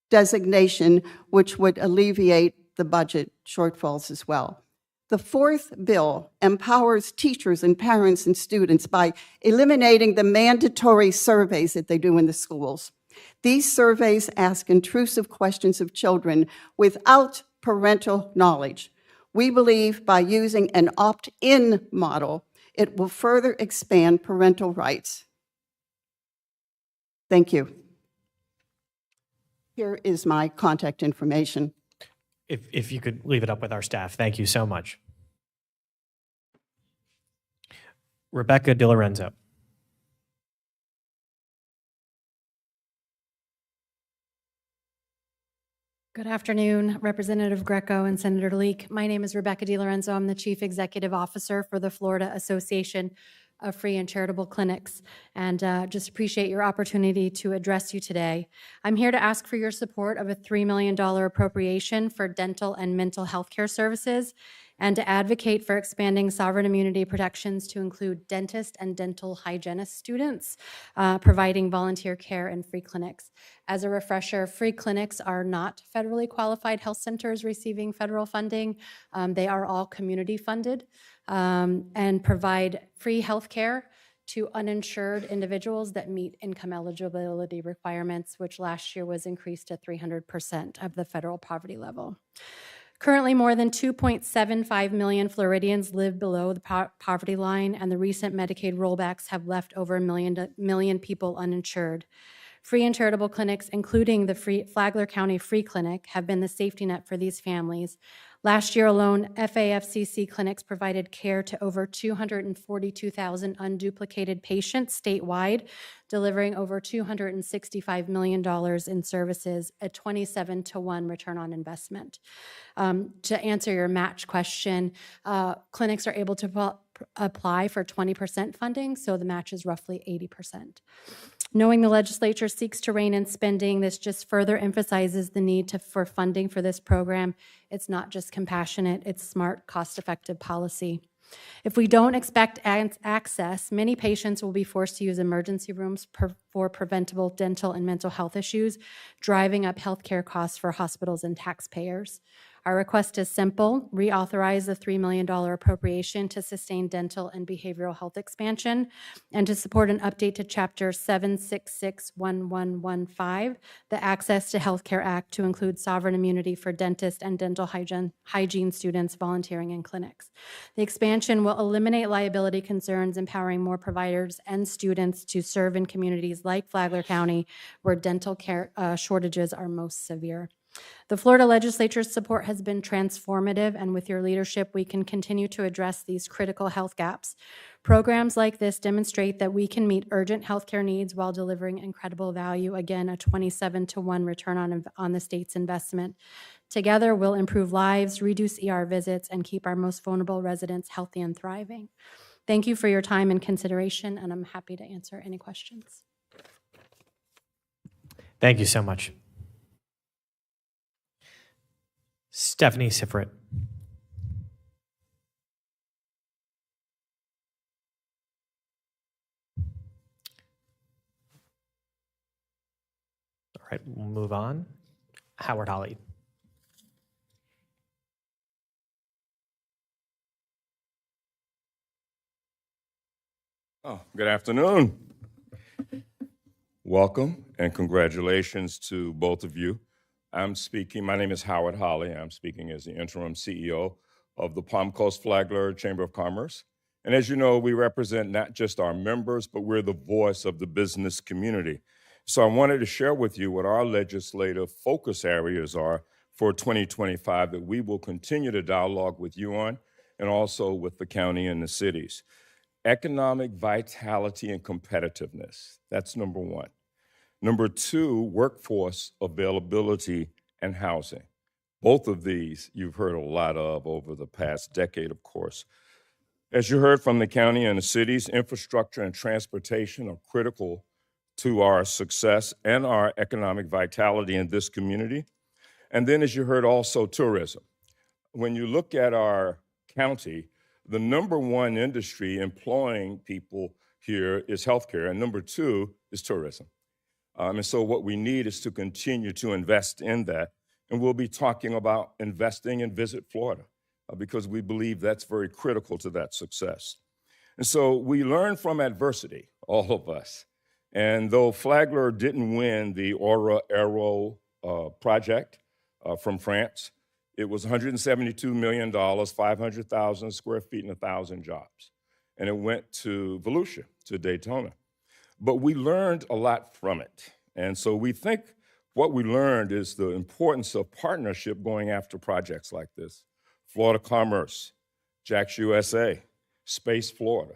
designation, which would alleviate the budget shortfalls as well. The fourth bill empowers teachers and parents and students by eliminating the mandatory surveys that they do in the schools. These surveys ask intrusive questions of children without parental knowledge. We believe by using an opt-in model, it will further expand parental rights. Thank you. Here is my contact information. If you could leave it up with our staff, thank you so much. Rebecca DiLorenzo. Good afternoon, Representative Greco and Senator Leek. My name is Rebecca DiLorenzo. I'm the Chief Executive Officer for the Florida Association of Free and Charitable Clinics, and just appreciate your opportunity to address you today. I'm here to ask for your support of a $3 million appropriation for dental and mental health care services, and to advocate for expanding sovereign immunity protections to include dentist and dental hygienist students, providing volunteer care in free clinics. As a refresher, free clinics are not federally qualified health centers receiving federal funding. They are all community funded and provide free health care to uninsured individuals that meet income eligibility requirements, which last year was increased to 300% of the federal poverty level. Currently, more than 2.75 million Floridians live below the poverty line, and the recent Medicaid rollbacks have left over a million people uninsured. Free and charitable clinics, including the Flagler County Free Clinic, have been the safety net for these families. Last year alone, FAFCC clinics provided care to over 242,000 unduplicated patients statewide, delivering over $265 million in services, a 27-to-1 return on investment. To answer your match question, clinics are able to apply for 20% funding, so the match is roughly 80%. Knowing the legislature seeks to rein in spending, this just further emphasizes the need for funding for this program. It's not just compassionate, it's smart, cost-effective policy. If we don't expect access, many patients will be forced to use emergency rooms for preventable dental and mental health issues, driving up healthcare costs for hospitals and taxpayers. Our request is simple: reauthorize the $3 million appropriation to sustain dental and behavioral health expansion, and to support an update to Chapter 7661115, the Access to Healthcare Act, to include sovereign immunity for dentist and dental hygiene students volunteering in clinics. The expansion will eliminate liability concerns, empowering more providers and students to serve in communities like Flagler County, where dental care shortages are most severe. The Florida legislature's support has been transformative, and with your leadership, we can continue to address these critical health gaps. Programs like this demonstrate that we can meet urgent healthcare needs while delivering incredible value. Again, a 27-to-1 return on the state's investment. Together, we'll improve lives, reduce ER visits, and keep our most vulnerable residents healthy and thriving. Thank you for your time and consideration, and I'm happy to answer any questions. Thank you so much. Stephanie Sifrit. All right, we'll move on. Howard Holly. Oh, good afternoon. Welcome and congratulations to both of you. I'm speaking, my name is Howard Holly. I'm speaking as the interim CEO of the Palm Coast Flagler Chamber of Commerce. And as you know, we represent not just our members, but we're the voice of the business community. So I wanted to share with you what our legislative focus areas are for 2025 that we will continue to dialogue with you on, and also with the county and the cities. economic vitality and competitiveness. That's number one. Number two, workforce availability and housing. Both of these you've heard a lot of over the past decade, of course. As you heard from the county and the cities, infrastructure and transportation are critical to our success and our economic vitality in this community. And then, as you heard, also tourism. When you look at our county, the number one industry employing people here is healthcare, and number two is tourism. And so what we need is to continue to invest in that. And we'll be talking about investing in Visit Florida because we believe that's very critical to that success. And so we learn from adversity, all of us. And though Flagler didn't win the Aura Aero project from France, it was $172 million, 500,000 square feet, and 1,000 jobs. And it went to Volusia, to Daytona. But we learned a lot from it. And so we think what we learned is the importance of partnership going after projects like this. Florida Commerce, Jack's USA, Space Florida.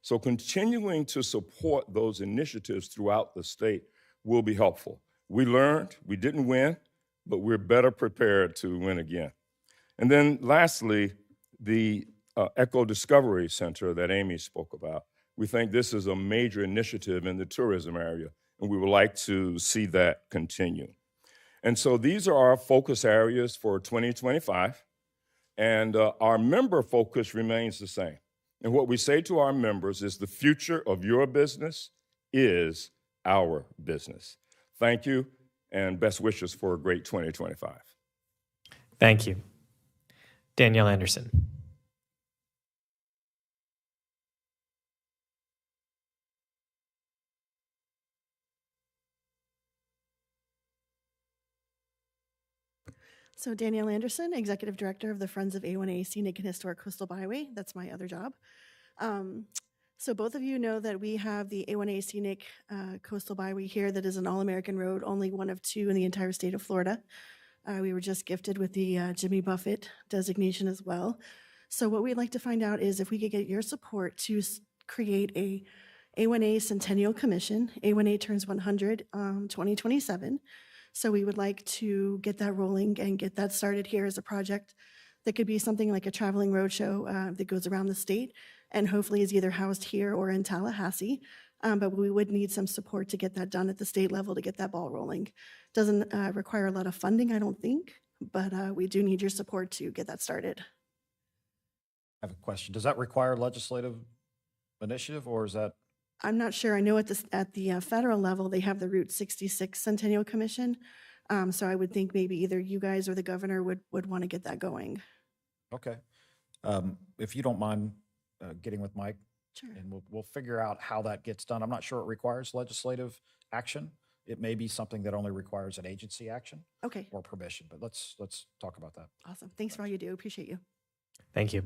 So continuing to support those initiatives throughout the state will be helpful. We learned, we didn't win, but we're better prepared to win again. And then lastly, the Eco Discovery Center that Amy spoke about. We think this is a major initiative in the tourism area, and we would like to see that continue. And so these are our focus areas for 2025, and our member focus remains the same. And what we say to our members is the future of your business is our business. Thank you, and best wishes for a great 2025. Thank you. Danielle Anderson. So Danielle Anderson, Executive Director of the Friends of A1A Scenic and Historic Coastal Byway. That's my other job. So both of you know that we have the A1A Scenic Coastal Byway here that is an all-American road, only one of two in the entire state of Florida. We were just gifted with the Jimmy Buffett designation as well. So what we'd like to find out is if we could get your support to create a A1A Centennial Commission. A1A turns 100 2027. So we would like to get that rolling and get that started here as a project that could be something like a traveling roadshow that goes around the state and hopefully is either housed here or in Tallahassee. But we would need some support to get that done at the state level to get that ball rolling. Doesn't require a lot of funding, I don't think, but we do need your support to get that started. I have a question. Does that require legislative initiative, or is that? I'm not sure. I know at the federal level, they have the Route 66 Centennial Commission. So I would think maybe either you guys or the governor would want to get that going. Okay. If you don't mind getting with Mike, Sure. and we'll figure out how that gets done. I'm not sure it requires legislative action. It may be something that only requires an agency action. Okay. Or permission, but let's talk about that. Awesome. Thanks for all you do. Appreciate you. Thank you.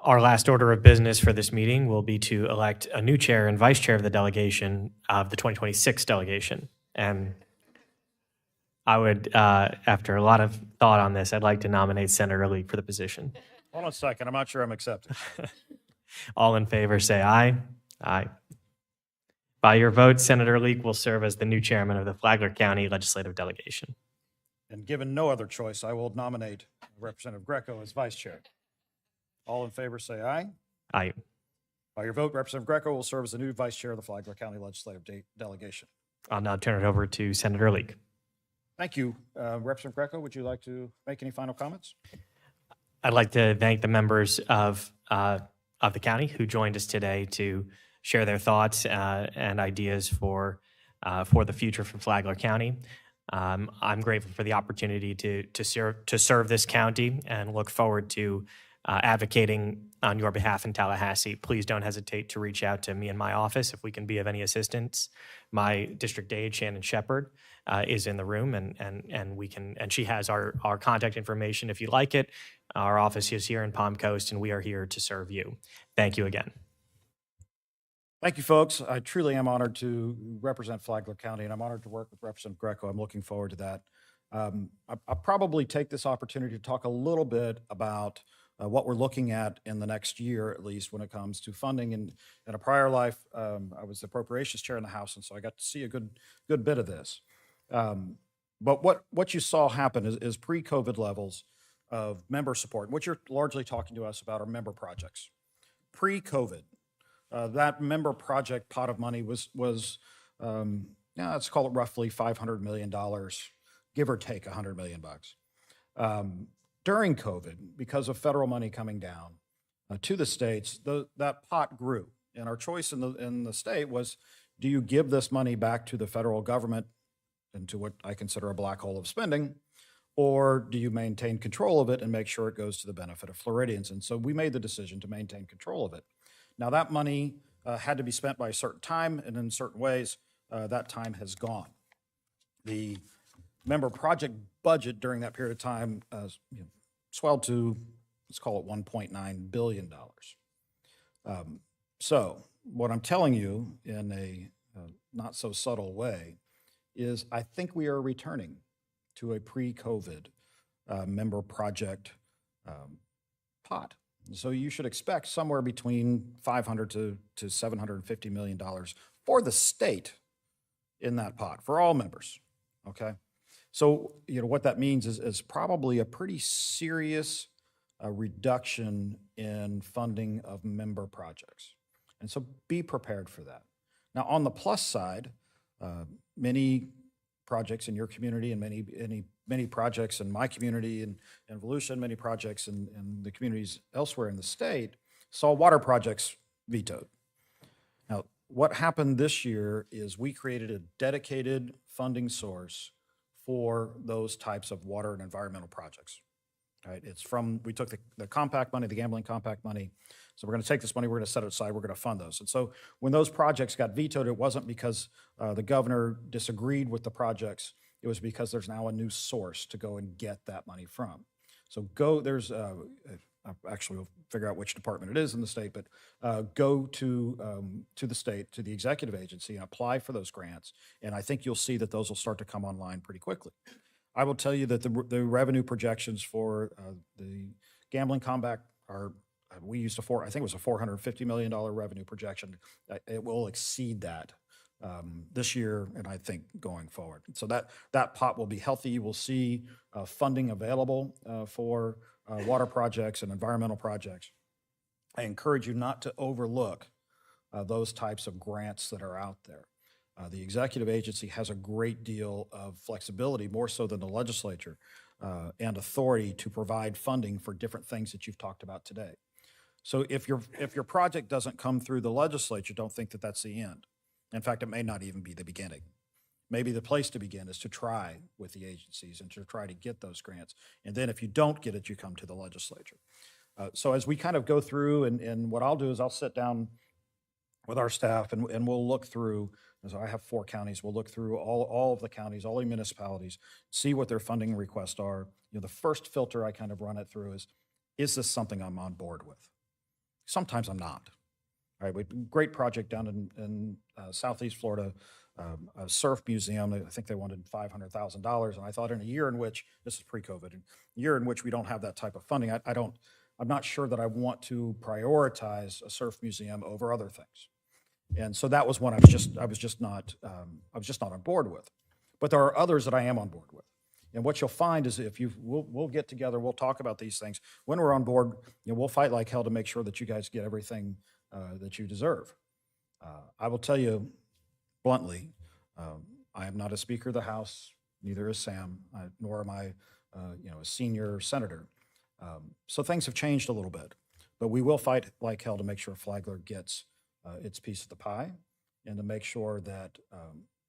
Our last order of business for this meeting will be to elect a new chair and vice chair of the delegation of the 2026 delegation. And I would, after a lot of thought on this, I'd like to nominate Senator Leak for the position. Hold on a second. I'm not sure I'm accepting. All in favor, say aye. Aye. By your vote, Senator Leak will serve as the new chairman of the Flagler County Legislative Delegation. And given no other choice, I will nominate Representative Greco as vice chair. All in favor, say aye. Aye. By your vote, Representative Greco will serve as the new vice chair of the Flagler County Legislative Delegation. I'll now turn it over to Senator Leak. Thank you. Representative Greco, would you like to make any final comments? I'd like to thank the members of the county who joined us today to share their thoughts and ideas for the future for Flagler County. I'm grateful for the opportunity to serve this county and look forward to advocating on your behalf in Tallahassee. Please don't hesitate to reach out to me in my office if we can be of any assistance. My district aide, Shannon Shepard, is in the room, and she has our contact information if you like it. Our office is here in Palm Coast, and we are here to serve you. Thank Thank you again. Thank you, folks. I truly am honored to represent Flagler County, and I'm honored to work with Representative Greco. I'm looking forward to that. I'll probably take this opportunity to talk a little bit about what we're looking at in the next year, at least when it comes to funding. And in a prior life, I was the appropriations chair in the House, and so I got to see a good bit of this. But what you saw happen is pre-COVID levels of member support. What you're largely talking to us about are member projects. Pre-COVID, that member project pot of money was let's call it roughly $500 million, give or take $100 million. During COVID, because of federal money coming down to the states, that pot grew. And our choice in the state was, do you give this money back to the federal government into what I consider a black hole of spending, or do you maintain control of it and make sure it goes to the benefit of Floridians? And so we made the decision to maintain control of it. Now that money had to be spent by a certain time, and in certain ways, that time has gone. The member project budget during that period of time swelled to, let's call it $1.9 billion. So what I'm telling you in a not so subtle way is I think we are returning to a pre-COVID member project pot. So you should expect somewhere between $500 to $750 million for the state in that pot, for all members, okay? So, what that means is probably a pretty serious reduction in funding of member projects. And so be prepared for that. Now, on the plus side, many projects in your community and many projects in my community and Volusia, many projects in the communities elsewhere in the state saw water projects vetoed. Now, what happened this year is we created a dedicated funding source for those types of water and environmental projects. Right? We took the compact money, the gambling compact money. So we're going to take this money, we're going to set it aside, we're going to fund those. And so when those projects got vetoed, it wasn't because the governor disagreed with the projects. It was because there's now a new source to go and get that money from. So actually we'll figure out which department it is in the state, but go to the state, to the executive agency and apply for those grants. And I think you'll see that those will start to come online pretty quickly. I will tell you that the revenue projections for the gambling compact are, we used I think it was a $450 million revenue projection. It will exceed that this year, and I think going forward. So that pot will be healthy. You will see funding available for water projects and environmental projects. I encourage you not to overlook those types of grants that are out there. The executive agency has a great deal of flexibility, more so than the legislature, and authority to provide funding for different things that you've talked about today. So if your project doesn't come through the legislature, don't think that that's the end. In fact, it may not even be the beginning. Maybe the place to begin is to try with the agencies and to try to get those grants. And then if you don't get it, you come to the legislature. So as we kind of go through, and what I'll do is I'll sit down with our staff and we'll look through, as I have 4 counties, we'll look through all of the counties, all the municipalities, see what their funding requests are. The first filter I kind of run it through is this something I'm on board with? Sometimes I'm not. All right, we had a great project down in Southeast Florida, a surf museum. I think they wanted $500,000, and I thought in a year in which, this is pre-COVID, a year in which we don't have that type of funding, I'm not sure that I want to prioritize a surf museum over other things. And so that was one I was just not on board with. But there are others that I am on board with. And what you'll find is we'll get together, we'll talk about these things. When we're on board, we'll fight like hell to make sure that you guys get everything that you deserve. I will tell you bluntly, I am not a Speaker of the House, neither is Sam, nor am I a senior senator. So things have changed a little bit, but we will fight like hell to make sure Flagler gets its piece of the pie and to make sure that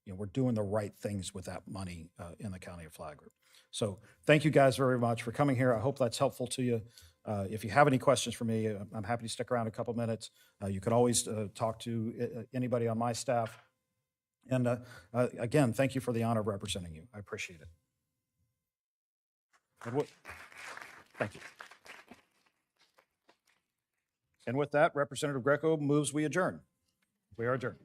we're doing the right things with that money in the county of Flagler. So thank you guys very much for coming here. I hope that's helpful to you. If you have any questions for me, I'm happy to stick around a couple minutes. You can always talk to anybody on my staff. And again, thank you for the honor of representing you. I appreciate it. Thank you. And with that, Representative Greco moves we adjourn. We are adjourned.